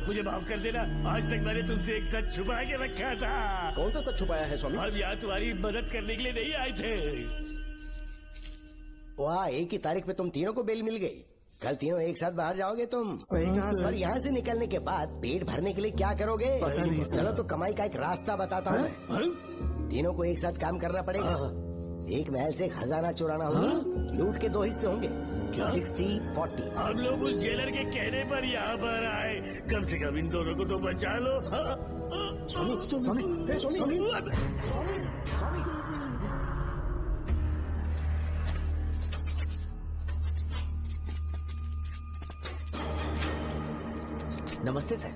मुझे माफ कर देना। आज तक मैंने तुमसे एक सच छुपा के रखा था। कौन सा सच छुपाया है स्वामी? हम यहाँ तुम्हारी मदद करने के लिए नहीं आए थे। वाह, एक ही तारीख पे तुम तीनों को बेल मिल गई। कल तीनों एक साथ बाहर जाओगे तुम? सही कहा सर। और यहाँ से निकलने के बाद पेट भरने के लिए क्या करोगे? पता नहीं सर। चलो तो कमाई का एक रास्ता बताता हूँ मैं। तीनों को एक साथ काम करना पड़ेगा। एक महल से खजाना चुराना होगा। लूट के 2 हिस्से होंगे, 60-40। हम लोग उस जेलर के कहने पर यहाँ पर आए। कम से कम इन दोनों को तो बचा लो। नमस्ते सर।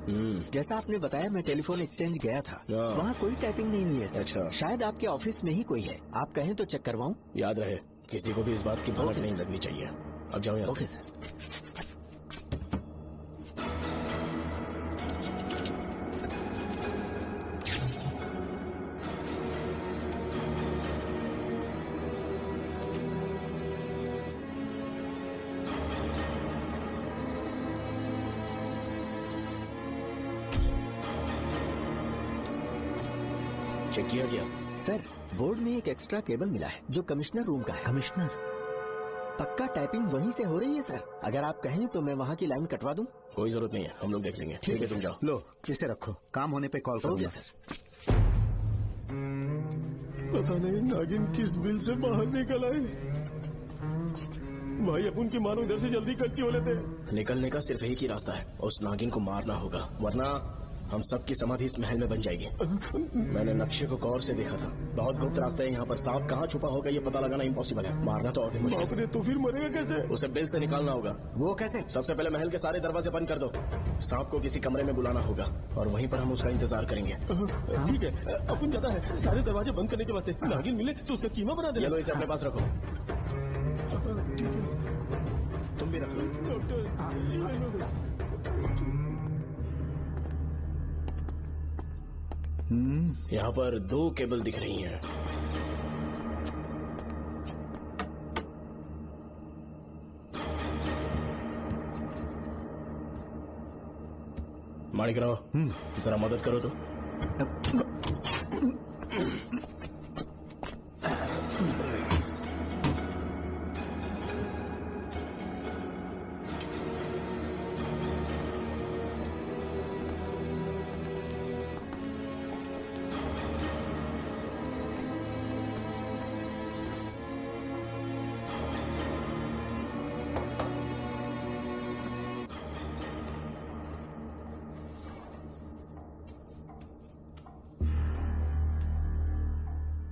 जैसा आपने बताया मैं टेलीफोन एक्सचेंज गया था, वहाँ कोई टाइपिंग नहीं हुई है सर। अच्छा। शायद आपके ऑफिस में ही कोई है, आप कहें तो चेक करवाऊं? याद रहे, किसी को भी इस बात की भनक नहीं लगनी चाहिए। अब जाओ यहाँ ओके से। सर। चेक किया गया? सर, बोर्ड में एक एक्स्ट्रा केबल मिला है जो कमिश्नर रूम का है। कमिश्नर? पक्का टाइपिंग वहीं से हो रही है सर। अगर आप कहें तो मैं वहाँ की लाइन कटवा दूं? कोई जरूरत नहीं है, हम लोग देख लेंगे। ठीक है, तुम जाओ। लो इसे रखो, काम होने पे कॉल करूंगा। सर। पता नहीं नागिन किस बिल से बाहर निकल आए। भाई अपन की मानो इधर से जल्दी कट क्यों लेते? निकलने का सिर्फ एक ही रास्ता है, उस नागिन को मारना होगा, वरना हम सबकी समाधि इस महल में बन जाएगी। मैंने नक्शे को गौर से देखा था, बहुत गुप्त रास्ता है यहाँ पर। सांप कहाँ छुपा होगा ये पता लगाना इम्पॉसिबल है, मारना तो और भी मुश्किल है। तो फिर मरेगा कैसे? उसे बिल से निकालना होगा। वो कैसे? सबसे पहले महल के सारे दरवाजे बंद कर दो। सांप को किसी कमरे में बुलाना होगा और वहीं पर हम उसका इंतजार करेंगे। ठीक है, अपन जाता है सारे दरवाजे बंद करने के वास्ते। नागिन मिले तो उसका कीमा बना दे। ये लो, इसे अपने पास रखो। तुम भी रख लो। यहाँ पर 2 केबल दिख रही हैं। माणिकराव, जरा मदद करो तो।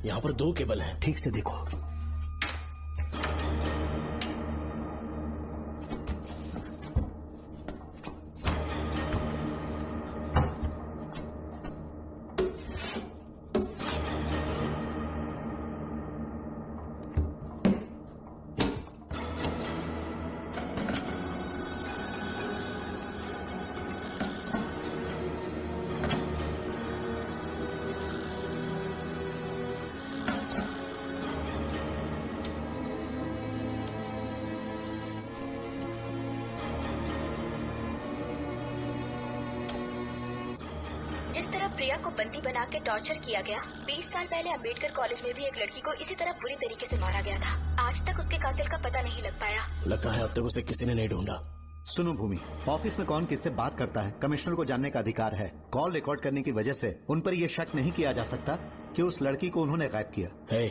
यहाँ पर 2 केबल हैं। ठीक से देखो। जिस तरह प्रिया को बंदी बना के टॉर्चर किया गया, 20 साल पहले अम्बेडकर कॉलेज में भी एक लड़की को इसी तरह बुरी तरीके से मारा गया था। आज तक उसके कातिल का पता नहीं लग पाया। लगता है अब तक उसे किसी ने नहीं ढूंढा। सुनो भूमि, ऑफिस में कौन किससे बात करता है कमिश्नर को जानने का अधिकार है। कॉल रिकॉर्ड करने की वजह से उन पर यह शक नहीं किया जा सकता कि उस लड़की को उन्होंने गायब किया। है,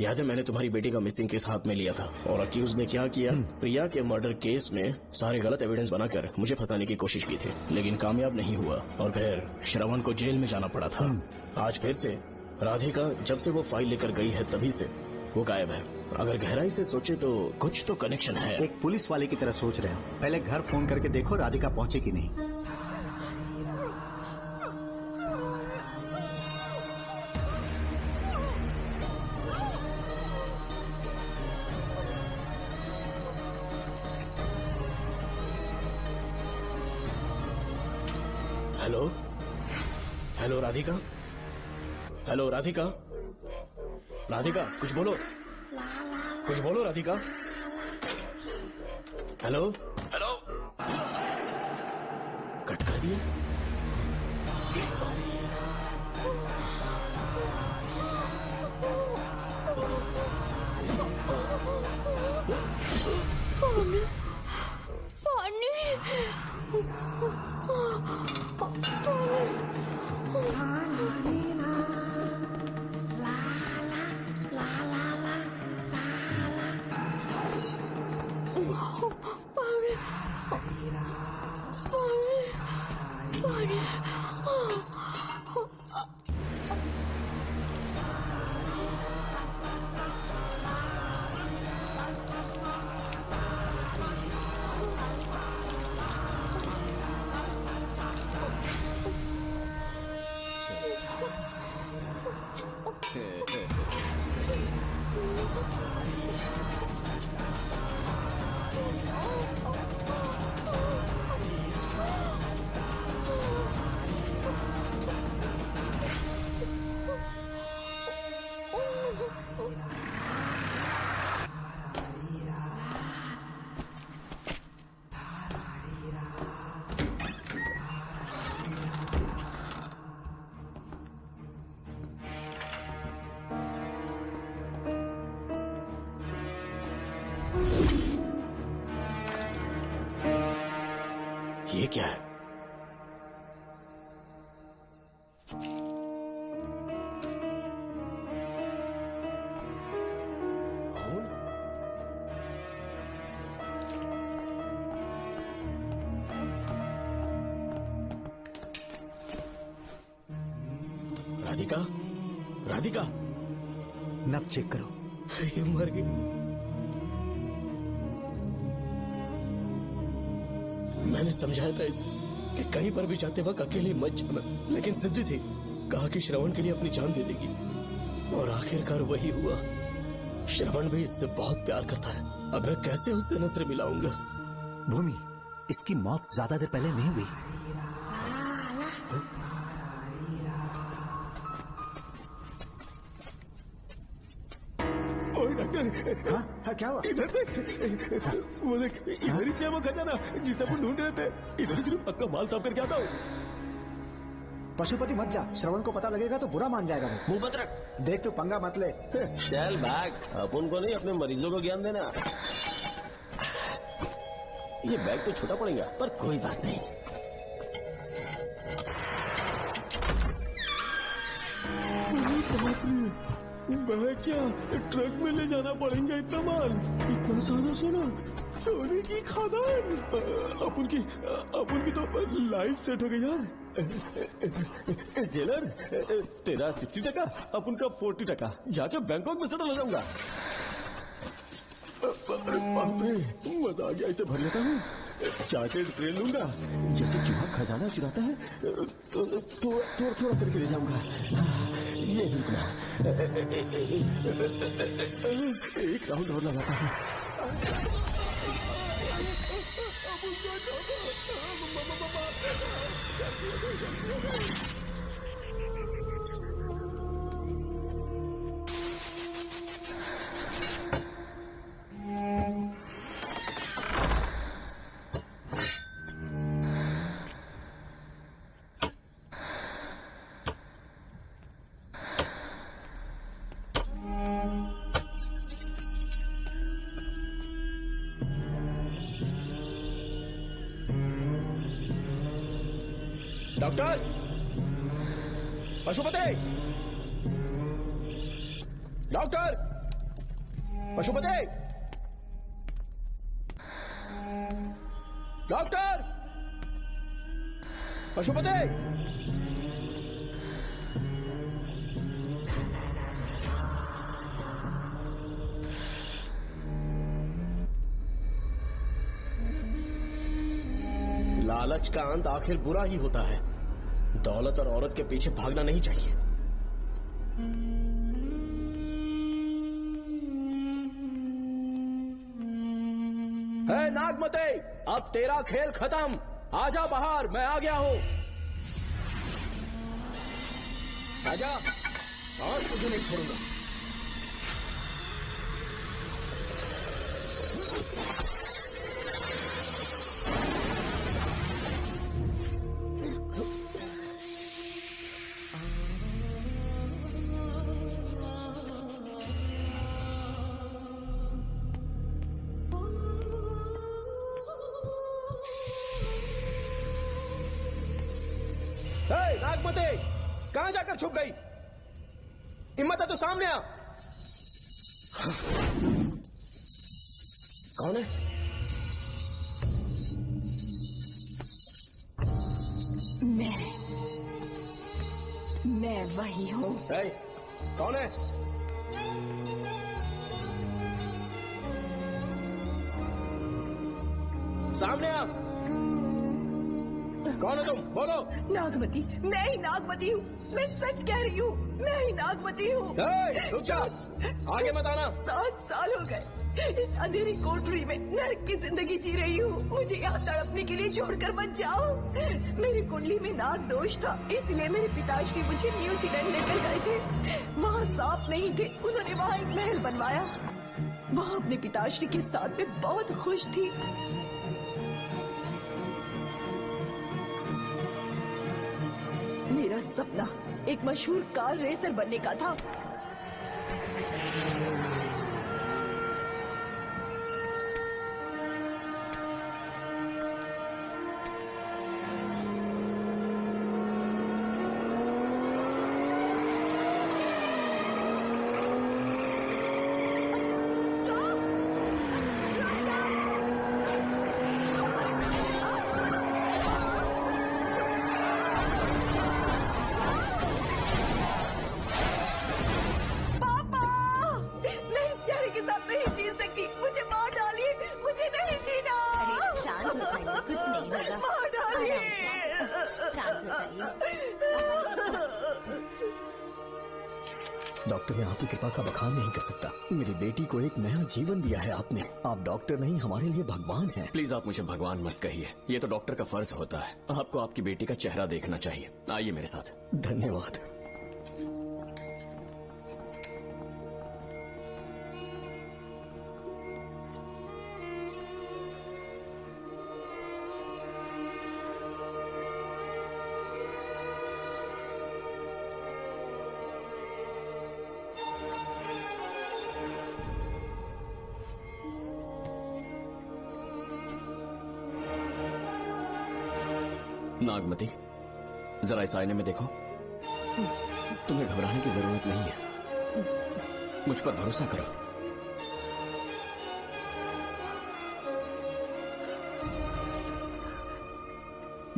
याद है मैंने तुम्हारी बेटी का मिसिंग केस हाथ में लिया था और अक्यूज ने क्या किया? प्रिया के मर्डर केस में सारे गलत एविडेंस बनाकर मुझे फंसाने की कोशिश की थी, लेकिन कामयाब नहीं हुआ और फिर श्रवण को जेल में जाना पड़ा था। आज फिर से राधिका जब से वो फाइल लेकर गई है तभी से वो गायब है। अगर गहराई से सोचे तो कुछ तो कनेक्शन है। एक पुलिस वाले की तरह सोच रहे हो। पहले घर फोन करके देखो राधिका पहुंचे कि नहीं। Hello hello Radhika, hello Radhika, Radhika कुछ बोलो, कुछ बोलो राधिका। हेलो हेलो, कट कर दिया। ये क्या है? राधिका, राधिका, नब चेक करो। ये मर गई। मैंने समझाया था इसे कि कहीं पर भी जाते वक्त अकेले मत जाना, लेकिन जिद्दी थी। कहा कि श्रवण के लिए अपनी जान दे देगी, और आखिरकार वही हुआ। श्रवण भी इससे बहुत प्यार करता है। अब मैं कैसे उससे नजर मिलाऊंगा? भूमि, इसकी मौत ज्यादा देर पहले नहीं हुई। हाँ? हाँ, क्या हुआ? इधर देख, वो देख, इधर ही है वो खजाना जिसे अपन ढूंढ रहे थे। इधर सिर्फ पक्का माल साफ करके आता हूँ। पशुपति मत जा, श्रवण को पता लगेगा तो बुरा मान जाएगा वो। मुंह बंद रख। देख तू पंगा मत ले। चल बैग, अपन को नहीं अपने मरीजों को ज्ञान देना। ये बैग तो छोटा पड़ेगा, पर कोई बात नहीं। मैं क्या ट्रक में ले जाना पड़ेगा इतना माल? इतना सारा सोना, सोने की खदान। अपन की तो लाइफ सेट हो गई यार। जेलर, तेरा 60%, अपन का 40%। जाके बैंकॉक में सेटल हो जाऊंगा। मजा आ गया, इसे भर लेता हूँ। चार्टेड ट्रेन लूंगा, जैसे चूहा खजाना चुराता है थोड़ा थोड़ा करके ले जाऊंगा। ये रुकना, एक राउंड और लगाता है। Doctor, Pashupati, doctor, Pashupati, doctor, Pashupati. लालच का अंत आखिर बुरा ही होता है। दौलत और औरत के पीछे भागना नहीं चाहिए। है नागमते, अब तेरा खेल खत्म। आजा बाहर, मैं आ गया हूँ। आजा, और तुझे नहीं छोड़ूंगा। नागमती, कहाँ जाकर छुप गई? हिम्मत है तो सामने आ। कौन है? मैं वही हूँ। कौन है? सामने आ। कौन है तुम? बोलो। नागमती, मैं ही नागमती हूँ। मैं सच कह रही हूँ, मैं ही नागमती हूँ। रुक जा, आगे मत आना। 7 साल हो गए इस अंधेरी कोठरी में नर्क की जिंदगी जी रही हूँ। मुझे यहाँ तड़पने के लिए छोड़कर मत जाओ। मेरी कुंडली में नाग दोष था, इसलिए मेरे पिताश्री मुझे न्यूजीलैंड लेकर गए थे। वहाँ सांप नहीं थे, उन्होंने वहाँ एक महल बनवाया। वहाँ अपने पिताश्री के साथ में बहुत खुश थी। मेरा सपना एक मशहूर कार रेसर बनने का था। डॉक्टर, मैं आपकी कृपा का बखान नहीं कर सकता। मेरी बेटी को एक नया जीवन दिया है आपने। आप डॉक्टर नहीं, हमारे लिए भगवान हैं। प्लीज आप मुझे भगवान मत कहिए, ये तो डॉक्टर का फर्ज होता है। आपको आपकी बेटी का चेहरा देखना चाहिए। आइए मेरे साथ। धन्यवाद। नागमती, जरा इस आईने में देखो। तुम्हें घबराने की जरूरत नहीं है, मुझ पर भरोसा करो।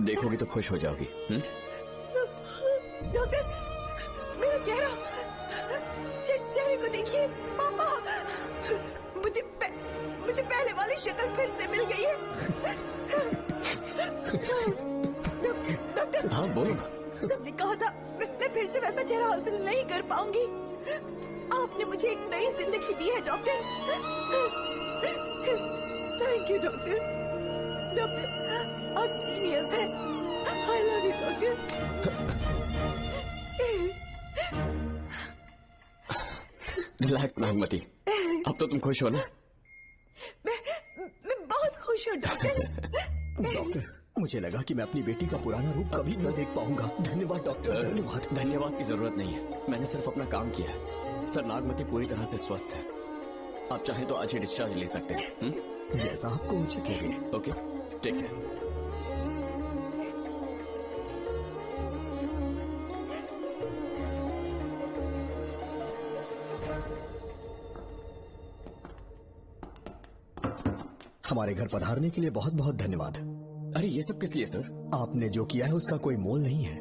देखोगी तो खुश हो जाओगी। डॉक्टर, मेरा चेहरा, चेहरे को देखिए। पापा, मुझे पहले वाली शक्ल फिर से मिल गई है। हाँ बोलो ना। सबने कहा था मैं फिर से वैसा चेहरा हासिल नहीं कर पाऊंगी। आपने मुझे एक नई जिंदगी दी है doctor. Thank you doctor. Doctor, आप जीनियस हैं। I love you doctor. Relax Nagmati, अब तो तुम खुश हो ना? मैं बहुत खुश हूँ डॉक्टर। डॉक्टर, मुझे लगा कि मैं अपनी बेटी का पुराना रूप कभी न देख पाऊंगा। धन्यवाद डॉक्टर। धन्यवाद। धन्यवाद की जरूरत नहीं है, मैंने सिर्फ अपना काम किया है। सर, नागमती पूरी तरह से स्वस्थ है। आप चाहें तो आज ही डिस्चार्ज ले सकते हैं। जैसा आपको उचित लगे। Okay, take care. हमारे घर पधारने के लिए बहुत बहुत धन्यवाद। अरे ये सब किस लिए सर? आपने जो किया है उसका कोई मोल नहीं है।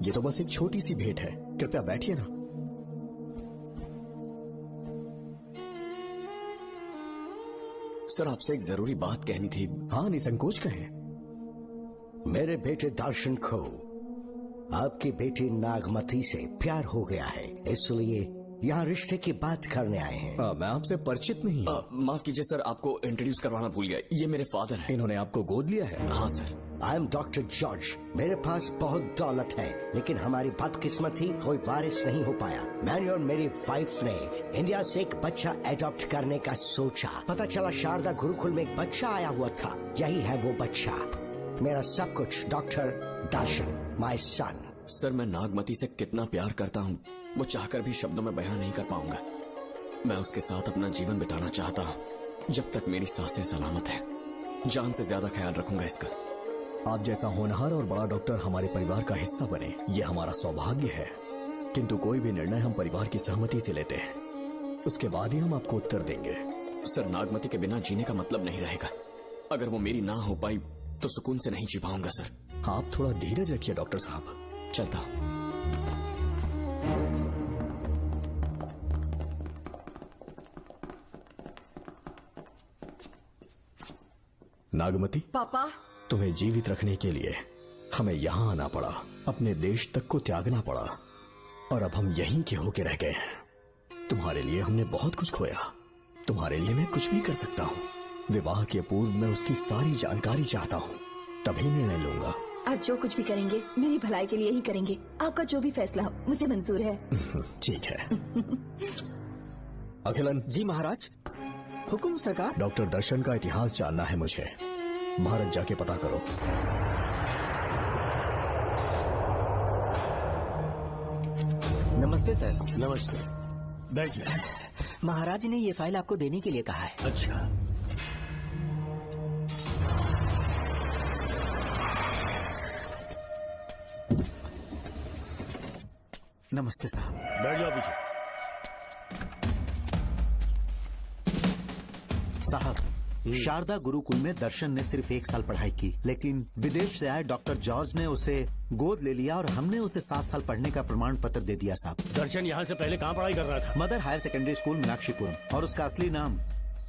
ये तो बस एक छोटी सी भेंट है। कृपया बैठिए ना। सर, आपसे एक जरूरी बात कहनी थी। हाँ, निसंकोच कहें। मेरे बेटे दर्शन को आपकी बेटी नागमती से प्यार हो गया है, इसलिए यहाँ रिश्ते की बात करने आए हैं। मैं आपसे परिचित नहीं। माफ कीजिए सर, आपको इंट्रोड्यूस करवाना भूल गया। ये मेरे फादर हैं। इन्होंने आपको गोद लिया है? हाँ sir. I am doctor George. मेरे पास बहुत दौलत है, लेकिन हमारी बदकिस्मती कोई वारिस नहीं हो पाया। मैंने और मेरी वाइफ ने इंडिया से एक बच्चा एडॉप्ट करने का सोचा। पता चला शारदा गुरुकुल में एक बच्चा आया हुआ था। यही है वो बच्चा, मेरा सब कुछ। Doctor Darshan, my son. Sir, मैं नागमती से कितना प्यार करता हूँ वो चाहकर भी शब्दों में बयां नहीं कर पाऊंगा। मैं उसके साथ अपना जीवन बिताना चाहता हूँ जब तक मेरी सांसें सलामत हैं। जान से ज्यादा ख्याल रखूंगा इसका। आप जैसा होनहार और बड़ा डॉक्टर हमारे परिवार का हिस्सा बने, ये हमारा सौभाग्य है। किंतु कोई भी निर्णय हम परिवार की सहमति से लेते हैं, उसके बाद ही हम आपको उत्तर देंगे। सर, नागमती के बिना जीने का मतलब नहीं रहेगा। अगर वो मेरी ना हो पाई तो सुकून से नहीं जी पाऊंगा सर। आप थोड़ा धीरज रखिए डॉक्टर साहब। चलता हूं। नागमती, पापा, तुम्हें जीवित रखने के लिए हमें यहाँ आना पड़ा, अपने देश तक को त्यागना पड़ा, और अब हम यहीं के होके रह गए हैं। तुम्हारे लिए हमने बहुत कुछ खोया, तुम्हारे लिए मैं कुछ भी कर सकता हूँ। विवाह के पूर्व मैं उसकी सारी जानकारी चाहता हूँ, तभी निर्णय लूंगा। आज जो कुछ भी करेंगे मेरी भलाई के लिए ही करेंगे। आपका जो भी फैसला हो मुझे मंजूर है। ठीक है। अखिलन। जी महाराज। हुकुम सरकार। डॉक्टर दर्शन का इतिहास जानना है मुझे, भारत जाके पता करो। नमस्ते सर। नमस्ते, बैठ जाए। महाराज ने ये फाइल आपको देने के लिए कहा है। अच्छा, नमस्ते साहब। बैठ जाओ पीछे। साहब, शारदा गुरुकुल में दर्शन ने सिर्फ 1 साल पढ़ाई की, लेकिन विदेश से आए डॉक्टर जॉर्ज ने उसे गोद ले लिया और हमने उसे 7 साल पढ़ने का प्रमाण पत्र दे दिया साहब। दर्शन यहाँ से पहले कहाँ पढ़ाई कर रहा था? Mother higher secondary school Meenakshipuram, और उसका असली नाम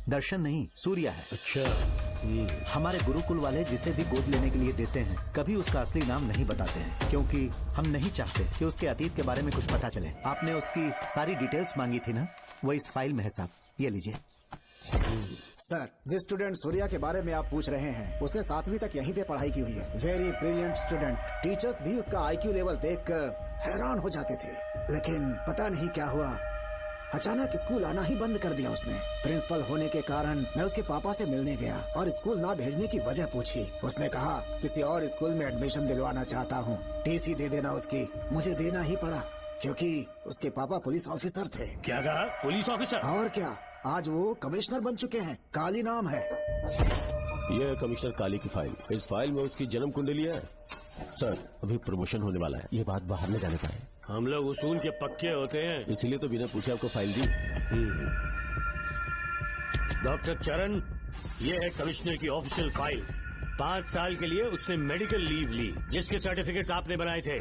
दर्शन नहीं सूर्या है। अच्छा। हमारे गुरुकुल वाले जिसे भी गोद लेने के लिए देते हैं कभी उसका असली नाम नहीं बताते हैं, क्योंकि हम नहीं चाहते कि उसके अतीत के बारे में कुछ पता चले। आपने उसकी सारी डिटेल्स मांगी थी ना, वो इस फाइल में है साहब, ये लीजिए। सर, जिस स्टूडेंट सूर्या के बारे में आप पूछ रहे हैं उसने 7वीं तक यहीं पे पढ़ाई की हुई है। Very brilliant student. टीचर्स भी उसका IQ लेवल देखकर हैरान हो जाते थे, लेकिन पता नहीं क्या हुआ, अचानक स्कूल आना ही बंद कर दिया उसने। प्रिंसिपल होने के कारण मैं उसके पापा से मिलने गया और स्कूल ना भेजने की वजह पूछी। उसने कहा किसी और स्कूल में एडमिशन दिलवाना चाहता हूँ, TC दे देना उसकी। मुझे देना ही पड़ा क्योंकि उसके पापा पुलिस ऑफिसर थे। क्या कहा? Police officer? और क्या, आज वो कमिश्नर बन चुके हैं। काली नाम है। यह है कमिश्नर काली की फाइल। इस फाइल में उसकी जन्म कुंडली है। सर, अभी प्रमोशन होने वाला है, ये बात बाहर न जाने पाए। हम लोग उसूल के पक्के होते हैं, इसीलिए तो बिना पूछे आपको फाइल दी। डॉक्टर चरण, ये है कमिश्नर की ऑफिशियल फाइल्स। 5 साल के लिए उसने मेडिकल लीव ली, जिसके सर्टिफिकेट्स आपने बनाए थे।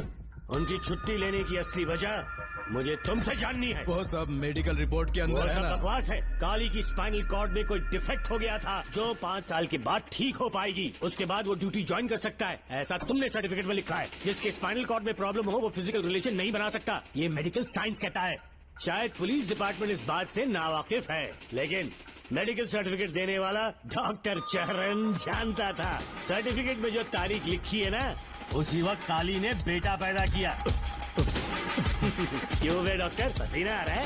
उनकी छुट्टी लेने की असली वजह मुझे तुमसे जाननी है। वो सब मेडिकल रिपोर्ट के अंदर है ना? बकवास है। काली की स्पाइनल कॉर्ड में कोई डिफेक्ट हो गया था जो 5 साल के बाद ठीक हो पाएगी। उसके बाद वो ड्यूटी ज्वाइन कर सकता है, ऐसा तुमने सर्टिफिकेट में लिखा है। जिसके स्पाइनल कॉर्ड में प्रॉब्लम हो वो फिजिकल रिलेशन नहीं बना सकता, ये मेडिकल साइंस कहता है। शायद पुलिस डिपार्टमेंट इस बात से नावाकिफ है, लेकिन मेडिकल सर्टिफिकेट देने वाला डॉक्टर चरण जानता था। सर्टिफिकेट में जो तारीख लिखी है ना, उसी वक्त काली ने बेटा पैदा किया। क्यों बे डॉक्टर, पसीना आ रहा है?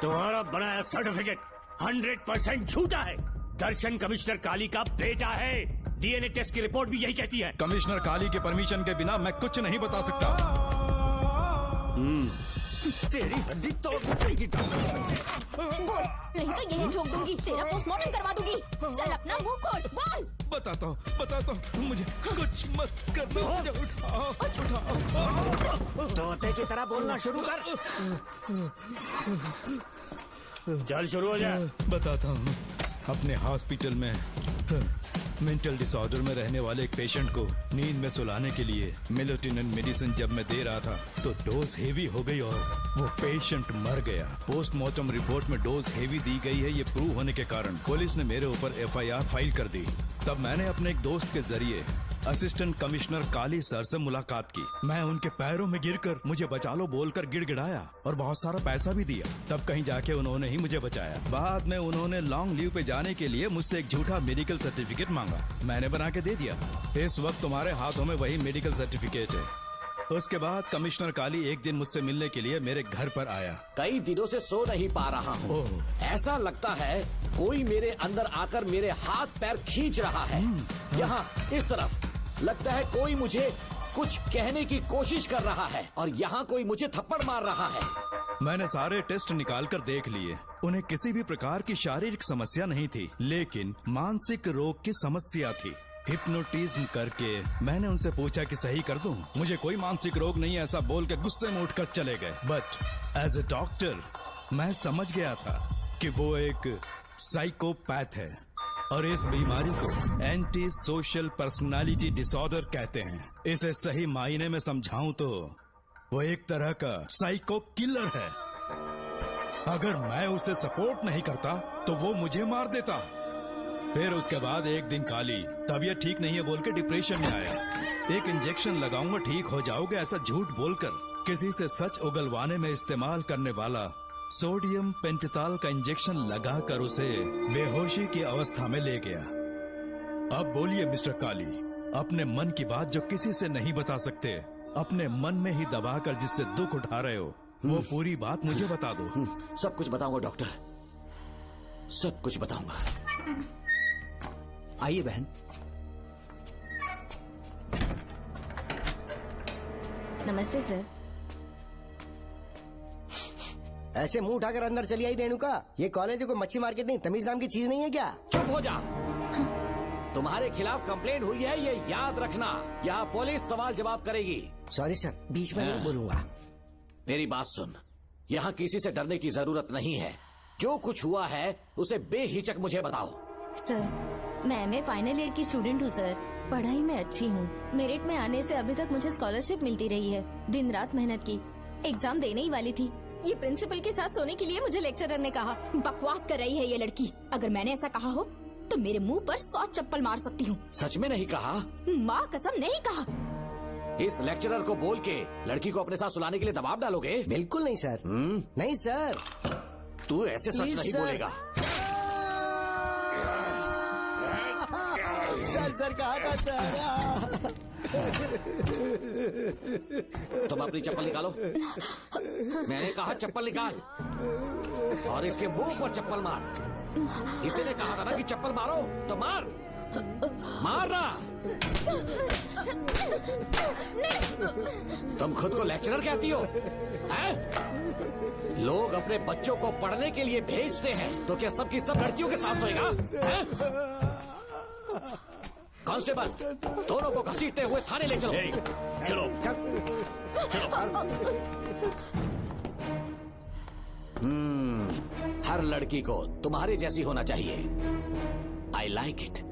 तुम्हारा बनाया सर्टिफिकेट 100% झूठा है। दर्शन कमिश्नर काली का बेटा है। DNA टेस्ट की रिपोर्ट भी यही कहती है। कमिश्नर काली के परमिशन के बिना मैं कुछ नहीं बता सकता। तेरी हड्डी तोड़ देगी। नहीं तो यही ठोक दूंगी, तेरा पोस्टमार्टम करवा दूंगी। चल अपना मुंह खोल, बोल। बताता हूँ, मुझे कुछ मत करना, मुझे उठाओ। तोते की तरह बोलना शुरू कर। चल शुरू हो जा। बताता हूँ, अपने हॉस्पिटल में मेंटल डिसऑर्डर में रहने वाले एक पेशेंट को नींद में सुलाने के लिए मेलेटोनिन मेडिसिन जब मैं दे रहा था तो डोज हेवी हो गई और वो पेशेंट मर गया। पोस्टमार्टम रिपोर्ट में डोज हेवी दी गई है, ये प्रूव होने के कारण पुलिस ने मेरे ऊपर FIR फाइल कर दी। तब मैंने अपने एक दोस्त के जरिए असिस्टेंट कमिश्नर काली सर से मुलाकात की। मैं उनके पैरों में गिरकर मुझे बचा लो बोलकर गिड़गिड़ाया और बहुत सारा पैसा भी दिया। तब कहीं जाके उन्होंने ही मुझे बचाया। बाद में उन्होंने लॉन्ग लीव पे जाने के लिए मुझसे एक झूठा मेडिकल सर्टिफिकेट मांगा, मैंने बना के दे दिया। इस वक्त तुम्हारे हाथों में वही मेडिकल सर्टिफिकेट है। उसके बाद कमिश्नर काली एक दिन मुझसे मिलने के लिए मेरे घर पर आया। कई दिनों से सो नहीं पा रहा हूँ। ऐसा लगता है कोई मेरे अंदर आकर मेरे हाथ पैर खींच रहा है। यहाँ इस तरफ लगता है कोई मुझे कुछ कहने की कोशिश कर रहा है और यहाँ कोई मुझे थप्पड़ मार रहा है। मैंने सारे टेस्ट निकाल कर देख लिए, उन्हें किसी भी प्रकार की शारीरिक समस्या नहीं थी, लेकिन मानसिक रोग की समस्या थी। हिप्नोटिज्म करके मैंने उनसे पूछा कि सही कर दूं। मुझे कोई मानसिक रोग नहीं है ऐसा बोल के गुस्से में उठकर चले गए। बट एज ए डॉक्टर मैं समझ गया था कि वो एक साइकोपैथ है और इस बीमारी को एंटी सोशल पर्सनालिटी डिसऑर्डर कहते हैं। इसे सही मायने में समझाऊं तो वो एक तरह का साइको किलर है। अगर मैं उसे सपोर्ट नहीं करता तो वो मुझे मार देता। फिर उसके बाद एक दिन काली तबीयत ठीक नहीं है बोल के डिप्रेशन में आया। एक इंजेक्शन लगाऊंगा ठीक हो जाओगे ऐसा झूठ बोलकर किसी से सच उगलवाने में इस्तेमाल करने वाला सोडियम पेंटोथॉल का इंजेक्शन लगाकर उसे बेहोशी की अवस्था में ले गया। अब बोलिए मिस्टर काली, अपने मन की बात जो किसी से नहीं बता सकते, अपने मन में ही दबाकर जिससे दुख उठा रहे हो, वो पूरी बात मुझे बता दो। सब कुछ बताऊंगा डॉक्टर, सब कुछ बताऊंगा। आइए बहन। नमस्ते सर। ऐसे मुंह उठाकर अंदर चली आई रेणुका। ये कॉलेज है कोई मच्छी मार्केट नहीं, तमीज नाम की चीज नहीं है क्या? चुप हो जा। तुम्हारे खिलाफ कंप्लेंट हुई है ये याद रखना। यहाँ पुलिस सवाल जवाब करेगी। सॉरी सर, बीच में नहीं बोलूंगा। मेरी बात सुन, यहाँ किसी से डरने की जरूरत नहीं है। जो कुछ हुआ है उसे बेहिचक मुझे बताओ। सर मैं एमए फाइनल ईयर की स्टूडेंट हूँ सर। पढ़ाई में अच्छी हूँ। मेरिट में आने से अभी तक मुझे स्कॉलरशिप मिलती रही है। दिन रात मेहनत की, एग्जाम देने ही वाली थी। ये प्रिंसिपल के साथ सोने के लिए मुझे लेक्चरर ने कहा। बकवास कर रही है ये लड़की। अगर मैंने ऐसा कहा हो तो मेरे मुंह पर 100 चप्पल मार सकती हूँ। सच में नहीं कहा? माँ कसम नहीं कहा। इस लेक्चरर को बोल के लड़की को अपने साथ सुलाने के लिए दबाव डालोगे? बिल्कुल नहीं सर। नहीं सर। तू ऐसे सच नहीं बोलेगा। सर कहा था सर। तुम अपनी चप्पल निकालो। मैंने कहा चप्पल निकाल और इसके मुंह पर चप्पल मार। इसी ने कहा था ना कि चप्पल मारो तो मार। मारना। तुम खुद को लेक्चरर कहती हो हैं? लोग अपने बच्चों को पढ़ने के लिए भेजते हैं तो क्या सबकी सब लड़कियों के साथ सोएगा? कांस्टेबल, दोनों को घसीटते हुए थाने ले चलो। चलो हर लड़की को तुम्हारे जैसी होना चाहिए। I like it.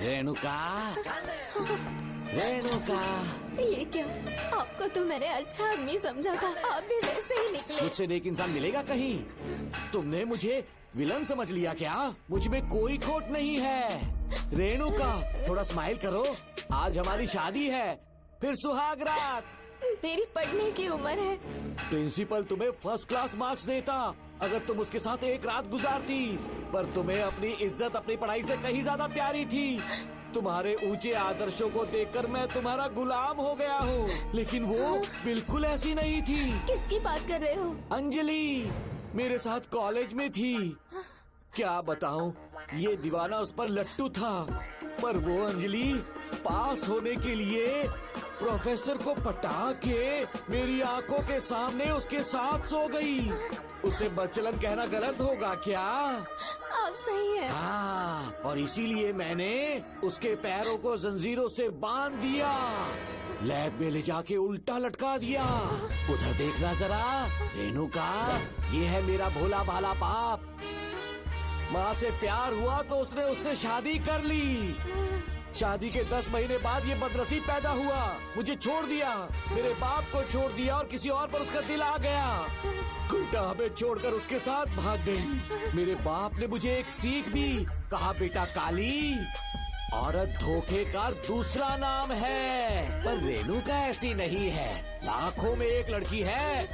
Renuka, Renuka. ये क्या? आपको तो मैंने अच्छा आदमी समझा था, आप भी वैसे ही निकले। मुझसे नेक इंसान मिलेगा कहीं? तुमने मुझे विलन समझ लिया क्या? मुझ में कोई खोट नहीं है। रेणुका, थोड़ा स्माइल करो। आज हमारी शादी है, फिर सुहाग रात। मेरी पढ़ने की उम्र है। प्रिंसिपल तुम्हें फर्स्ट क्लास मार्क्स देता अगर तुम उसके साथ एक रात गुजारती, पर तुम्हें अपनी इज्जत अपनी पढ़ाई से कहीं ज्यादा प्यारी थी। तुम्हारे ऊंचे आदर्शों को देखकर मैं तुम्हारा गुलाम हो गया हूँ, लेकिन वो बिल्कुल ऐसी नहीं थी। किसकी बात कर रहे हो? अंजलि मेरे साथ कॉलेज में थी। क्या बताऊं, ये दीवाना उस पर लट्टू था, पर वो अंजलि पास होने के लिए प्रोफेसर को पटा के मेरी आंखों के सामने उसके साथ सो गई। उसे बदचलन कहना गलत होगा क्या? आप सही है। हाँ, और इसीलिए मैंने उसके पैरों को जंजीरों से बांध दिया, लैब में ले जाके उल्टा लटका दिया। उधर देखना जरा रेणुका, ये है मेरा भोला भाला पाप। माँ से प्यार हुआ तो उसने उससे शादी कर ली। शादी के 10 महीने बाद ये बदनसीब पैदा हुआ, मुझे छोड़ दिया, मेरे बाप को छोड़ दिया और किसी और पर उसका दिल आ गया। उल्टा हमें छोड़कर उसके साथ भाग गई। मेरे बाप ने मुझे एक सीख दी, कहा बेटा काली, औरत धोखे का दूसरा नाम है, पर रेणुका ऐसी नहीं है, लाखों में एक लड़की है।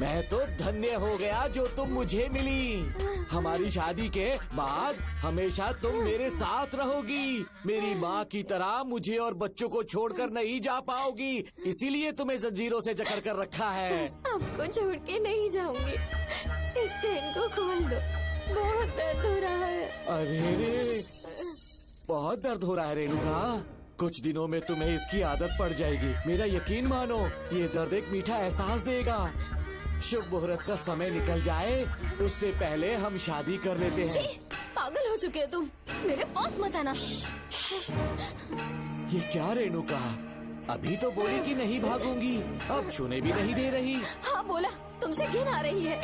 मैं तो धन्य हो गया जो तुम मुझे मिली। हमारी शादी के बाद हमेशा तुम मेरे साथ रहोगी। मेरी माँ की तरह मुझे और बच्चों को छोड़कर नहीं जा पाओगी, इसीलिए तुम्हें जंजीरों से जकड़ कर रखा है। आपको छोड़ के नहीं जाऊंगी। इस चेन को खोल दो। बहुत दर्द हो रहा है। अरे रे, बहुत दर्द हो रहा है रेणुका। कुछ दिनों में तुम्हें इसकी आदत पड़ जाएगी। मेरा यकीन मानो, ये दर्द एक मीठा एहसास देगा। शुभ मुहूर्त का समय निकल जाए उससे पहले हम शादी कर लेते हैं। पागल हो चुके हो तुम, मेरे पास मत आना। ये क्या रेणुका, अभी तो बोली कि नहीं भागूंगी, अब छूने भी नहीं दे रही। हाँ बोला, तुमसे घिन आ रही है।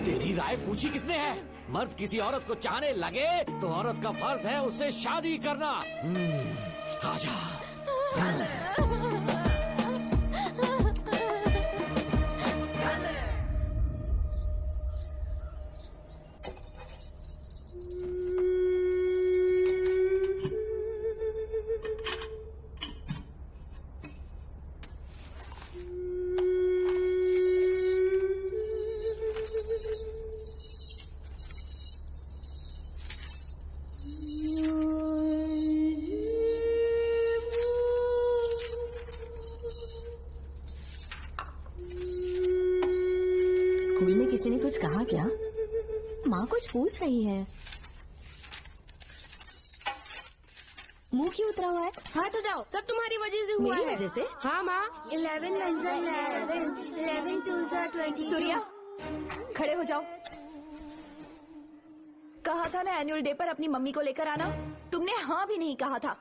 तेरी राय पूछी किसने है? मर्द किसी औरत को चाहने लगे तो औरत का फर्ज है उससे शादी करना। आजा। स्कूल में किसी ने कुछ कहा क्या? माँ कुछ पूछ रही है। मुंह क्यों उतरा हुआ है? हाथ उठाओ, सब तुम्हारी वजह से हुआ मेरी है। वजह से? हाँ माँ। 11 2 20। सूर्या, खड़े हो जाओ। कहा था ना एनुअल डे पर अपनी मम्मी को लेकर आना, तुमने हाँ भी नहीं कहा था।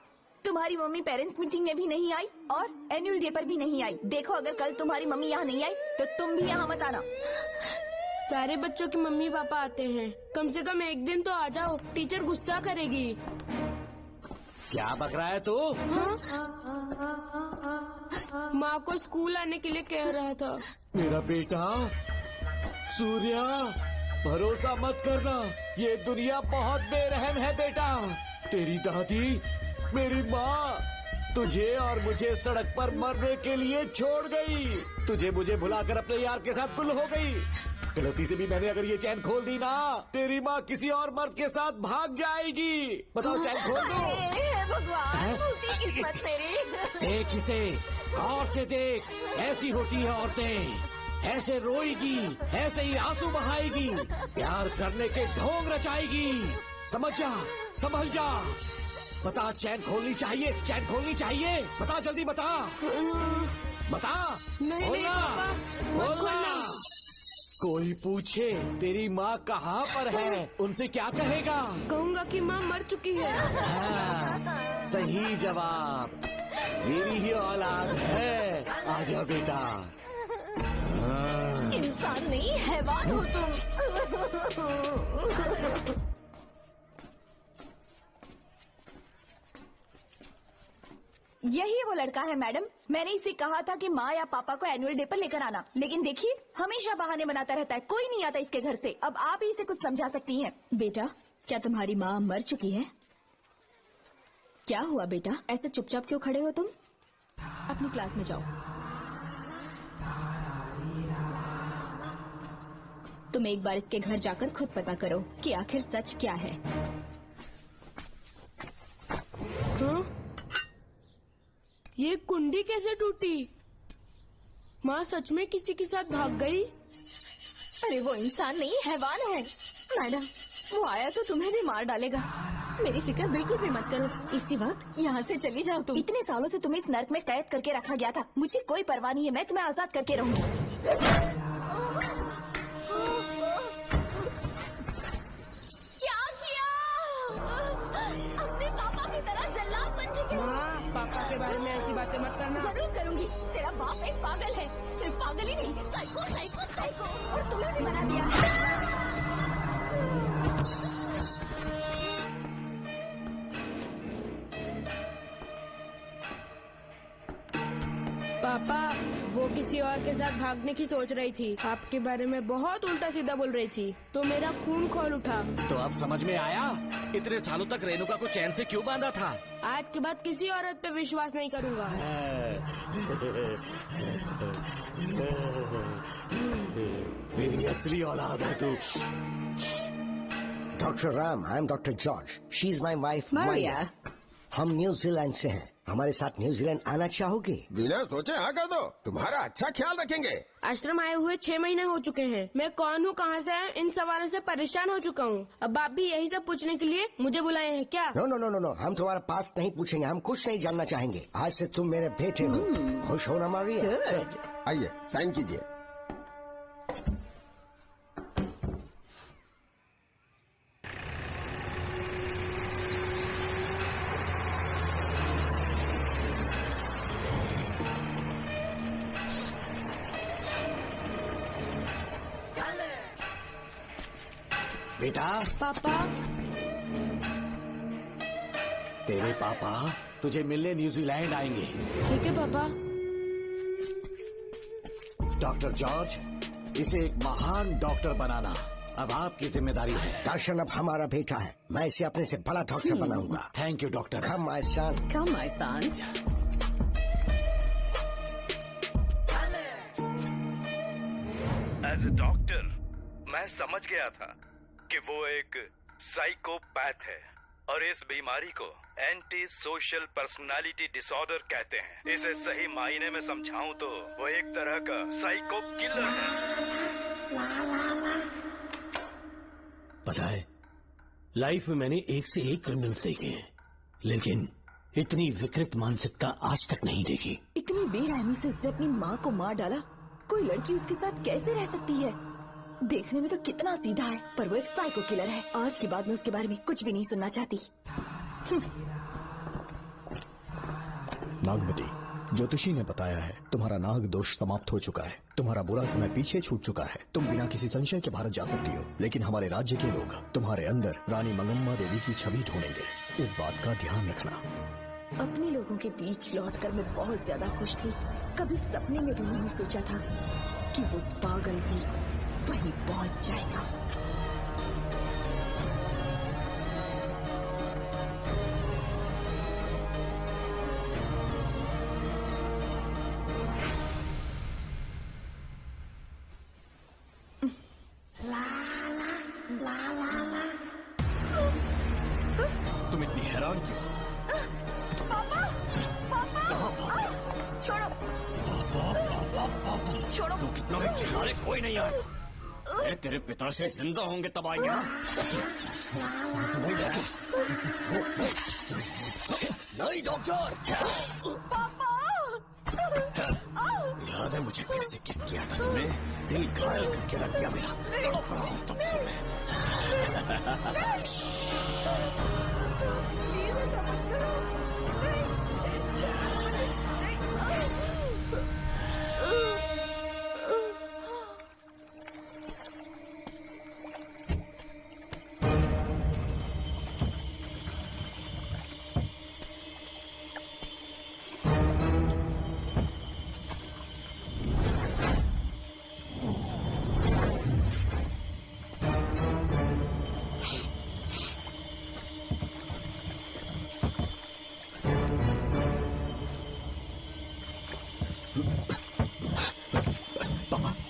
तुम्हारी मम्मी पेरेंट्स मीटिंग में भी नहीं आई और एनुअल डे पर भी नहीं आई। देखो, अगर कल तुम्हारी मम्मी यहाँ नहीं आई तो तुम भी यहाँ मत आना। सारे बच्चों की मम्मी पापा आते हैं, कम से कम एक दिन तो आ जाओ, टीचर गुस्सा करेगी। क्या बक रहा है तू? माँ को स्कूल आने के लिए कह रहा था। मेरा बेटा सूर्या, भरोसा मत करना, ये दुनिया बहुत बेरहम है बेटा। तेरी दादी, मेरी माँ तुझे और मुझे सड़क पर मरने के लिए छोड़ गई। तुझे मुझे भुलाकर अपने यार के साथ गुल हो गई। गलती से भी मैंने अगर ये चैन खोल दी ना, तेरी माँ किसी और मर्द के साथ भाग जाएगी। बताओ, चैन खोल दो। भगवान, किस्मत मेरी। देख इसे, और से देख, ऐसी होती है औरतें, ऐसे रोएगी, ऐसे ही आंसू बहाएगी, प्यार करने के ढोंग रचाएगी। समझ जा, संभल जा। बता, चैन खोलनी चाहिए, चैन खोलनी चाहिए। बता, जल्दी बता, बता। नहीं, बोलना, बोलना। कोई पूछे तेरी माँ कहाँ पर है, उनसे क्या कहेगा? कहूँगा कि माँ मर चुकी है। हाँ, सही जवाब, मेरी ही औलाद है। आजा बेटा। हाँ। इंसान नहीं, हैवान हो तुम। यही वो लड़का है मैडम। मैंने इसे कहा था कि माँ या पापा को एनुअल डे पर लेकर आना, लेकिन देखिए हमेशा बहाने बनाता रहता है, कोई नहीं आता इसके घर से। अब आप ही इसे कुछ समझा सकती हैं। बेटा, क्या तुम्हारी माँ मर चुकी है? क्या हुआ बेटा, ऐसे चुपचाप क्यों खड़े हो तुम? अपनी क्लास में जाओ। तुम एक बार इसके घर जाकर खुद पता करो कि आखिर सच क्या है। ये कुंडी कैसे टूटी? माँ सच में किसी के साथ भाग गई? अरे वो इंसान नहीं, हैवान है। मैडम, वो आया तो तुम्हें भी मार डालेगा। मेरी फिक्र बिल्कुल भी मत करो। इसी वक्त यहाँ से चली जाओ तुम। इतने सालों से तुम्हें इस नर्क में कैद करके रखा गया था, मुझे कोई परवाह नहीं है, मैं तुम्हें आजाद करके रहूंगी। क्या किया? अपने पापा की तरह जल्लाद बन चुके हो। पापा के बारे में ऐसी बातें मत करना। जरूर करूंगी। तेरा बाप एक पागल है, सिर्फ पागल ही नहीं, साइको साइको साइको, और तुम्हें भी बना दिया। पापा, वो किसी और के साथ भागने की सोच रही थी, आपके बारे में बहुत उल्टा सीधा बोल रही थी, तो मेरा खून खोल उठा। तो अब समझ में आया इतने सालों तक रेणुका को चैन से क्यों बांधा था। आज के बाद किसी औरत पे विश्वास नहीं करूंगा। मेरी असली औलाद है तू। Doctor Ram, I am doctor George, she is my wife Maria। हम न्यूजीलैंड से हैं। हमारे साथ न्यूजीलैंड आना चाहोगे? बिना सोचे हाँ कर दो, तुम्हारा अच्छा ख्याल रखेंगे। आश्रम आए हुए 6 महीने हो चुके हैं। मैं कौन हूँ, कहाँ से इन सवालों से परेशान हो चुका हूँ। अब आप भी यही सब पूछने के लिए मुझे बुलाए हैं क्या? No no no no no, हम तुम्हारा पास नहीं पूछेंगे, हम कुछ नहीं जानना चाहेंगे। आज से तुम मेरे बेटे हो। खुश हो ना मारिया? आइए साइन कीजिए। बेटा। पापा। तेरे पापा तुझे मिलने न्यूजीलैंड आएंगे। ठीक है पापा। डॉक्टर जॉर्ज, इसे एक महान डॉक्टर बनाना अब आपकी जिम्मेदारी है। दर्शन अब हमारा बेटा है, मैं इसे अपने से बड़ा डॉक्टर बनाऊंगा। Thank you doctor. Come my son. Come my son. As a doctor मैं समझ गया था कि वो एक साइकोपैथ है और इस बीमारी को एंटी सोशल पर्सनालिटी डिसऑर्डर कहते हैं। इसे सही मायने में समझाऊं तो वो एक तरह का साइको किलर है। पता है, लाइफ में मैंने एक से एक क्रिमिनल्स देखे हैं, लेकिन इतनी विकृत मानसिकता आज तक नहीं देखी। इतनी बेरहमी से उसने अपनी माँ को मार डाला। कोई लड़की उसके साथ कैसे रह सकती है? देखने में तो कितना सीधा है, पर वो एक साइको किलर है। आज के बाद मैं उसके बारे में कुछ भी नहीं सुनना चाहती। नागमती, ज्योतिषी ने बताया है तुम्हारा नाग दोष समाप्त हो चुका है, तुम्हारा बुरा समय पीछे छूट चुका है, तुम बिना किसी संशय के भारत जा सकती हो। लेकिन हमारे राज्य के लोग तुम्हारे अंदर रानी मंगम्मा देवी की छवि ढूंढेंगे, इस बात का ध्यान रखना। अपने लोगों के बीच लौटकर मैं बहुत ज्यादा खुश थी। कभी सपने में भी नहीं सोचा था कि वो पागल भी वहीं पहुंच जाएगा। तुम इतनी हैरान क्यों? छोड़ो, छोड़ो। तू कितना भी चिल्ला ले, कोई नहीं आएगा। अरे तेरे पिता से जिंदा होंगे तब आएंगे। नहीं डॉक्टर। याद है मुझे कैसे किस किया था तुमने? दिल घायल करके रख दिया मेरा। तड़प रहा हूं तब से मैं।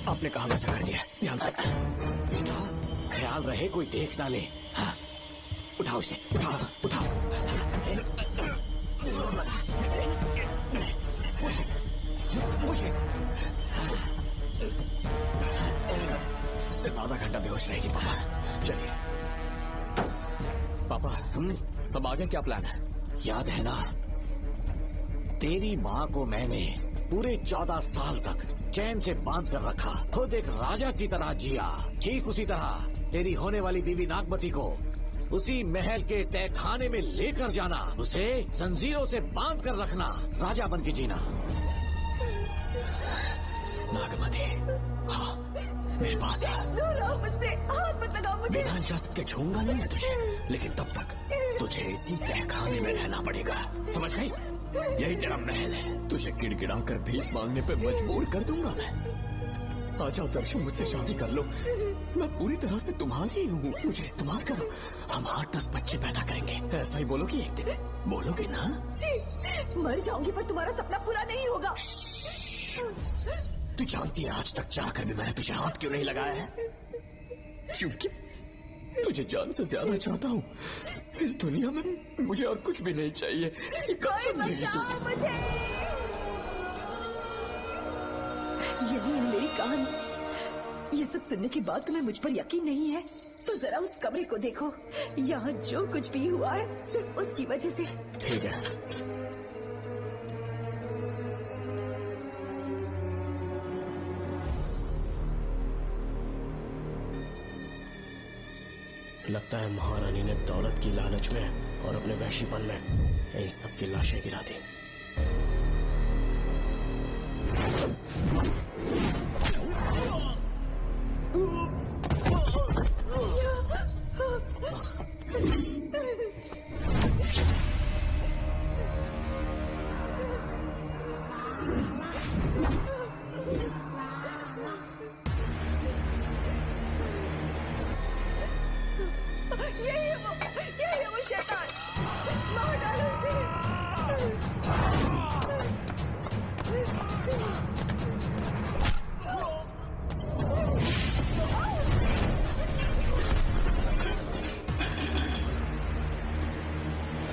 आपने कहा वैसा कर दिया, ध्यान से। बेटा ख्याल रहे कोई देख ना ले। हाँ, उठाओ इसे, उठाओ उठाओ। मुझे सिर्फ आधा घंटा बेहोश रहेगी पापा। चलिए पापा, अब आगे क्या प्लान है? याद है ना, तेरी माँ को मैंने पूरे 14 साल तक चैन से बांध कर रखा, खुद एक राजा की तरह जिया। ठीक उसी तरह तेरी होने वाली बीवी नागमती को उसी महल के तहखाने में लेकर जाना, उसे जंजीरों से बांध कर रखना, राजा बन के जीना। नागमती, हाँ मेरे पास है। दूर रहो मुझसे, हाथ मत लगाओ मुझे। बिना इजाजत के छूंगा नहीं मैं तुझे, लेकिन तब तक तुझे इसी तहखाने में रहना पड़ेगा, समझ गई? यही तेरा महल है। तुझे गिड़गिड़ा कर भीख मांगने पे मजबूर कर दूंगा मैं। आ जाओ दर्शन, मुझसे शादी कर लो, मैं पूरी तरह से तुम्हारी हूँ। मुझे इस्तेमाल करो, हम 8-10 बच्चे पैदा करेंगे। ऐसा ही बोलोगी एक दिन? बोलोगी ना? जी, मर जाऊंगी पर तुम्हारा सपना पूरा नहीं होगा। तू जानती है आज तक चाहकर भी मैंने तुझे हाथ क्यों नहीं लगाया है? क्योंकि तुझे जान से ज्यादा चाहता हूँ। इस दुनिया में मुझे और कुछ भी नहीं चाहिए। कोई बचाओ मुझे। यही है मेरी कहानी। ये सब सुनने के बाद तुम्हें मुझ पर यकीन नहीं है तो जरा उस कमरे को देखो। यहाँ जो कुछ भी हुआ है सिर्फ उसकी वजह से। ठीक है, लगता है महारानी ने दौलत की लालच में और अपने वैशीपन में इन सब की लाशें गिरा दी। यही है वो शैतान। मार डालो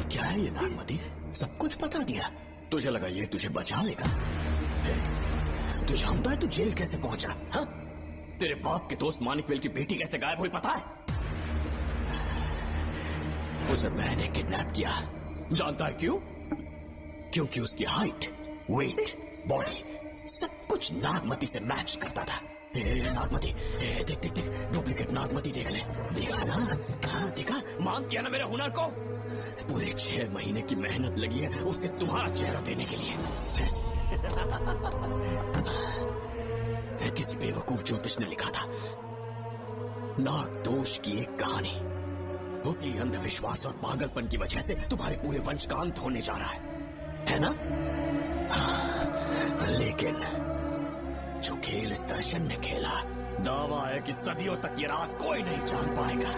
क्या है ये नागमती? सब कुछ बता दिया। तुझे लगा ये तुझे बचा लेगा? तू जानता है तू जेल कैसे पहुंचा? हाँ? तेरे बाप के दोस्त मानिकवेल की बेटी कैसे गायब हुई पता है? उसे मैंने किडनैप किया। जानता है क्यों? क्योंकि उसकी हाइट, वेट, बॉडी सब कुछ नागमती से मैच करता था। नागमती, देख देख देख, डुप्लीकेट नागमती देख ले। देखा ना? हाँ देखा? मान किया ना मेरे हुनर को? पूरे 6 महीने की मेहनत लगी है उसे तुम्हारा चेहरा देने के लिए। किसी बेवकूफ ज्योतिष ने लिखा था, नाग दोष की एक कहानी। उसी अंधविश्वास और पागलपन की वजह से तुम्हारे पूरे वंश का अंत होने जा रहा है ना? हाँ, लेकिन जो खेल इस दर्शन ने खेला, दावा है कि सदियों तक ये राज कोई नहीं जान पाएगा।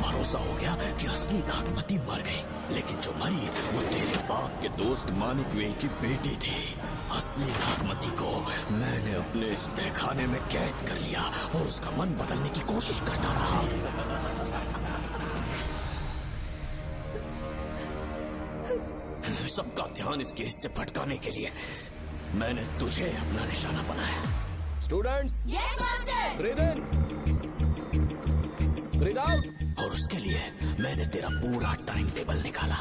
भरोसा हो गया कि असली नागमती मर गई, लेकिन जो मरी वो तेरे बाप के दोस्त मानिकवेल की बेटी थी। असली नागमती को मैंने अपने इस तहखाने में कैद कर लिया और उसका मन बदलने की कोशिश करता रहा। सबका ध्यान इस केस से भटकाने के लिए मैंने तुझे अपना निशाना बनाया। स्टूडेंट्स, ब्रीथ इन, ब्रीथ आउट। और उसके लिए मैंने तेरा पूरा टाइम टेबल निकाला।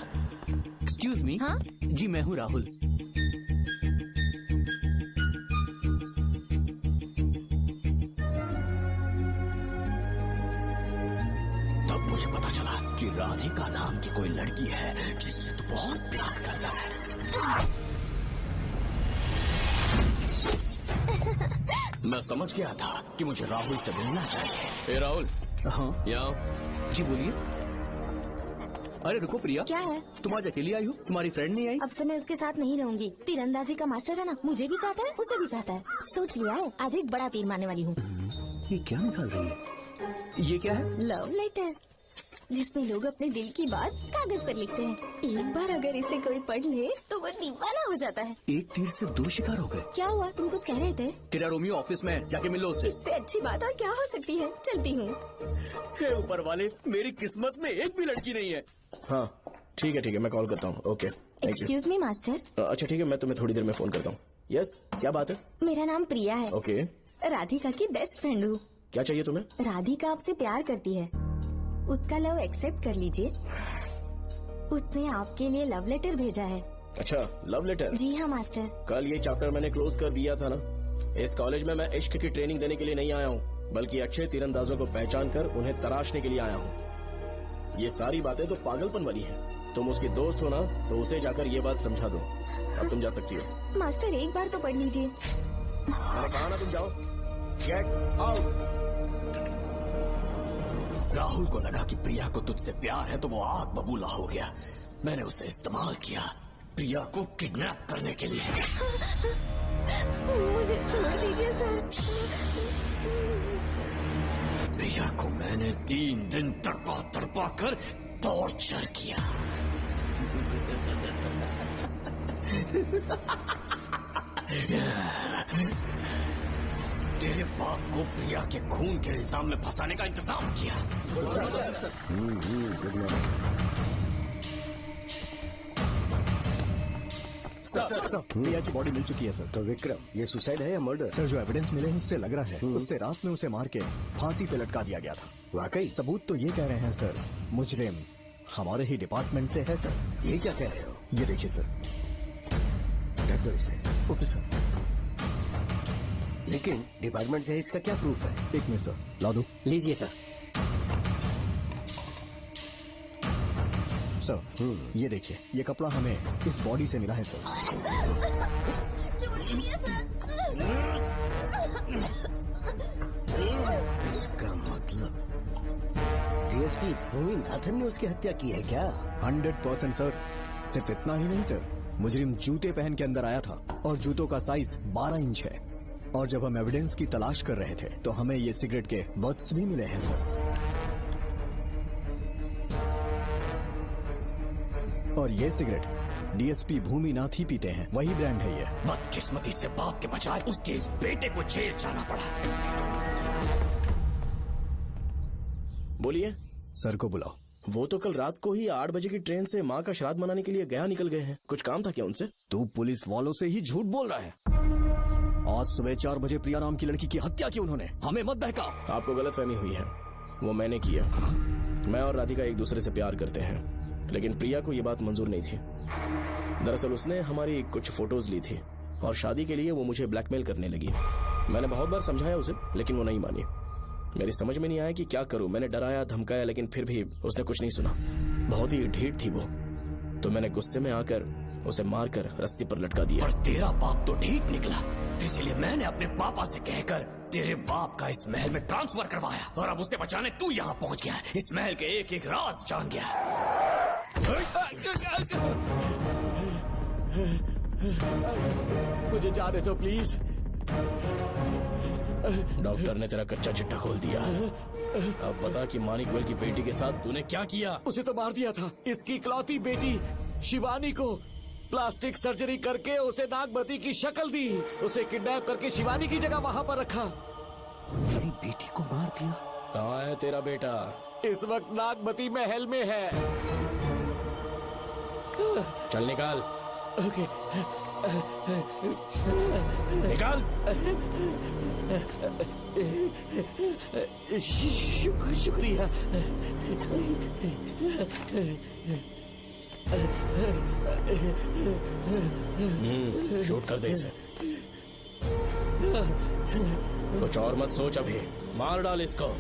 Excuse me. हाँ? जी मैं हूँ राहुल। तब मुझे पता चला कि राधिका नाम की कोई लड़की है जिससे तू बहुत प्यार करता है। मैं समझ गया था कि मुझे राहुल से मिलना चाहिए। राहुल। हाँ यहाँ। जी बोलिए। अरे रुको प्रिया, क्या है? तुम आज अकेली आई हो? तुम्हारी फ्रेंड नहीं आई? अब से मैं उसके साथ नहीं रहूंगी। तीरंदाजी का मास्टर है ना, मुझे भी चाहता है, उसे भी चाहता है। सोच लिया है, आज एक बड़ा तीर मारने वाली हूँ। ये क्या निकाल रही है? ये क्या है? लव लेटर, जिसमें लोग अपने दिल की बात कागज पर लिखते हैं। एक बार अगर इसे कोई पढ़ ले तो वो दीवाना हो जाता है। एक तीर से 2 शिकार हो गए। क्या हुआ? तुम कुछ कह रहे थे? तेरा रोमियो ऑफिस में, जाके मिलो उससे। इससे अच्छी बात और क्या हो सकती है? चलती हूँ। हे ऊपर वाले, मेरी किस्मत में एक भी लड़की नहीं है। हाँ ठीक है मैं कॉल करता हूँ। Okay excuse me master. अच्छा ठीक है, मैं तुम्हें थोड़ी देर में फोन करता हूँ। यस, क्या बात है? मेरा नाम प्रिया है। ओके। राधिका की बेस्ट फ्रेंड हूँ। क्या चाहिए तुम्हें? राधिका आपसे प्यार करती है, उसका लव एक्सेप्ट कर लीजिए। उसने आपके लिए लव लेटर भेजा है। अच्छा, लव लेटर? जी हाँ मास्टर। कल ये चैप्टर मैंने क्लोज कर दिया था ना। इस कॉलेज में मैं इश्क की ट्रेनिंग देने के लिए नहीं आया हूँ, बल्कि अच्छे तीरंदाजों को पहचान कर उन्हें तराशने के लिए आया हूँ। ये सारी बातें तो पागलपन वाली है। तुम उसकी दोस्त हो ना, तो उसे जाकर ये बात समझा दो। अब तुम जा सकती हो। मास्टर एक बार तो पढ़ लीजिए। मैंने कहा ना तुम जाओ। Get out. राहुल को लगा कि प्रिया को तुझसे प्यार है तो वो आग बबूला हो गया। मैंने उसे इस्तेमाल किया प्रिया को किडनैप करने के लिए। मुझे छोड़ दीजिए सर। प्रिया को मैंने 3 दिन तड़पा कर टॉर्चर किया। तेरे बाप को प्रिया के खून के इल्जाम में फंसाने का इंतजाम किया। सर, प्रिया की बॉडी मिल चुकी है सर। तो विक्रम, ये सुसाइड है या मर्डर? सर, जो एविडेंस मिले हैं उससे लग रहा है उससे रात में उसे मार के फांसी पे लटका दिया गया था। वाकई? सबूत तो ये कह रहे हैं सर, मुजरिम हमारे ही डिपार्टमेंट से है सर। ये क्या कह रहे हो? ये देखिए सर। रख दो इसे। Okay sir. लेकिन डिपार्टमेंट से इसका क्या प्रूफ है? 1 मिनट सर, ला दो। लीजिए सर। सर, ये देखिए, ये कपड़ा हमें इस बॉडी से मिला है सर। इसका मतलब डीएसपी भूमिनाथन ने उसकी हत्या की है क्या? 100% सर। सिर्फ इतना ही नहीं सर, मुजरिम जूते पहन के अंदर आया था और जूतों का साइज 12 इंच है। और जब हम एविडेंस की तलाश कर रहे थे तो हमें ये सिगरेट के बट्स भी मिले हैं सर। और ये सिगरेट डीएसपी भूमिनाथ ही पीते हैं, वही ब्रांड है ये। बदकिस्मती से बाप के बजाय उसके इस बेटे को जेल जाना पड़ा। बोलिए। सर को बुलाओ। वो तो कल रात को ही 8 बजे की ट्रेन से माँ का श्राद्ध मनाने के लिए गया निकल गए हैं। कुछ काम था क्या उनसे? तू पुलिस वालों से ही झूठ बोल रहा है। आज सुबह 4 बजे प्रिया नाम की लड़की की हत्या की उन्होंने। हमें मत बहका। आपको गलतफहमी हुई है, वो मैंने किया। मैं और राधिका एक दूसरे से प्यार करते हैं, लेकिन प्रिया को ये बात मंजूर नहीं थी। दरअसल उसने हमारी कुछ फोटोज ली थी और शादी के लिए वो मुझे ब्लैकमेल करने लगी। मैंने बहुत बार समझाया उसे, लेकिन वो नहीं मानी। मेरी समझ में नहीं आया कि क्या करूं। मैंने डराया धमकाया, लेकिन फिर भी उसने कुछ नहीं सुना। बहुत ही ढीठ थी वो, तो मैंने गुस्से में आकर उसे मारकर रस्सी पर लटका दिया। और तेरा बाप तो ठीक निकला, इसलिए मैंने अपने पापा से कहकर तेरे बाप का इस महल में ट्रांसफर करवाया। और अब उसे बचाने तू यहाँ पहुँच गया है। इस महल के एक एक राज जान गया है। मुझे जाने दो प्लीज। डॉक्टर ने तेरा कच्चा चिट्ठा खोल दिया है। अब पता कि मानिकवेल की बेटी के साथ तूने क्या किया। उसे तो मार दिया था। इसकी इकलौती बेटी शिवानी को प्लास्टिक सर्जरी करके उसे नागमती की शक्ल दी। उसे किडनैप करके शिवानी की जगह वहाँ पर रखा। मेरी बेटी को मार दिया। कहाँ है तेरा बेटा? इस वक्त नागमती महल में है। चल निकाल। ओके। निकाल। शुक्रिया। शूट कर दे इसे। कुछ और मत सोच, अभी मार डाल इसको।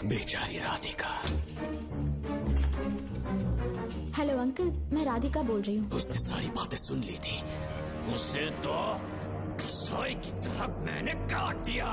बेचारी राधिका। हेलो अंकल, मैं राधिका बोल रही हूँ। उसने सारी बातें सुन ली थी। उसे तो सोई की तरह मैंने काट दिया।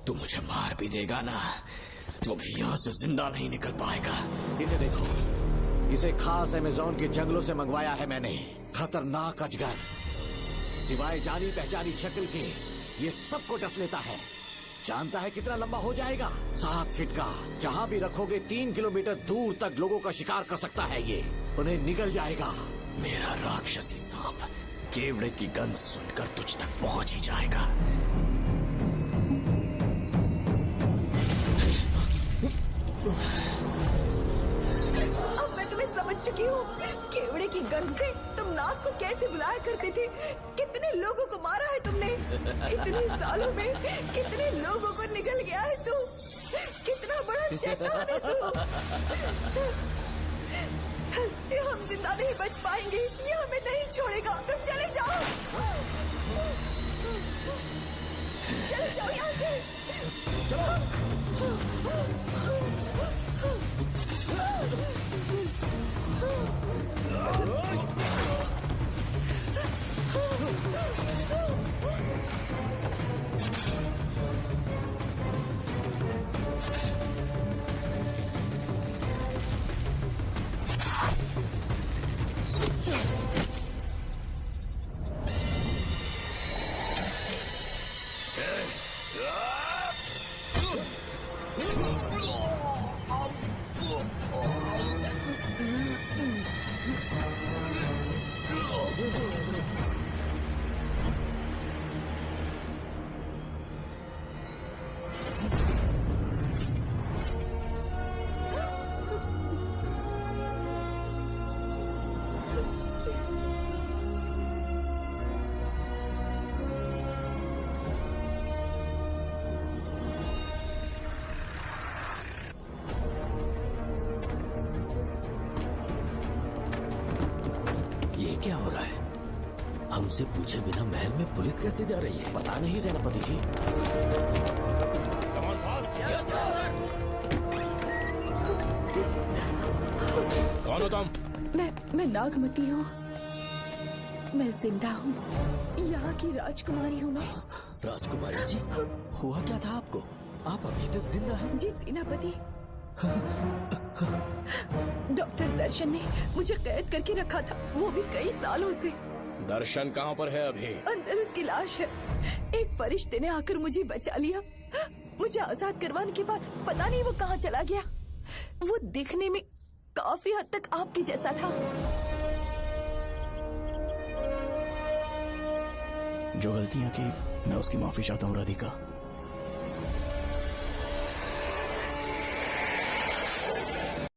तू मुझे मार भी देगा ना तो भी यहाँ से जिंदा नहीं निकल पाएगा। इसे देखो, इसे खास अमेज़न के जंगलों से मंगवाया है मैंने। खतरनाक अजगर, सिवाय जानी पहचानी शक्ल के ये सबको डस लेता है। जानता है कितना लंबा हो जाएगा? 7 फीट का। जहाँ भी रखोगे 3 किलोमीटर दूर तक लोगों का शिकार कर सकता है ये। उन्हें निगल जाएगा। मेरा राक्षसी सांप केवड़े की गंध सुनकर तुझ तक पहुंच ही जाएगा। अब मैं तुम्हें समझ चुकी हूँ। केवड़े की गंध से तुम नाग को कैसे बुलाया करते थे। कितने लोगों को मारा है तुमने। इतने सालों में कितने लोगों को निगल गया है तू। कितना बड़ा शैतान है तू। हम जिंदा नहीं बच पाएंगे। ये हमें नहीं छोड़ेगा। तुम चले जाओ, चले जाओ यहाँ से। क्या हो रहा है? हमसे पूछे बिना महल में पुलिस कैसे जा रही है? पता नहीं सेनापति जी। कौन हो तुम? मैं नागमती हूँ। मैं जिंदा हूँ। यहाँ की राजकुमारी हूँ मैं। राजकुमारी जी, हुआ क्या था आपको? आप अभी तक जिंदा हैं? जी सेनापति। डॉक्टर दर्शन ने मुझे कैद करके रखा था, वो भी कई सालों से। दर्शन कहाँ पर है अभी? अंदर उसकी लाश है। एक फरिश्ते ने आकर मुझे बचा लिया। मुझे आजाद करवाने के बाद पता नहीं वो कहाँ चला गया। वो दिखने में काफी हद तक आपके जैसा था। जो गलतियाँ की मैं उसकी माफी चाहता हूँ राधिका।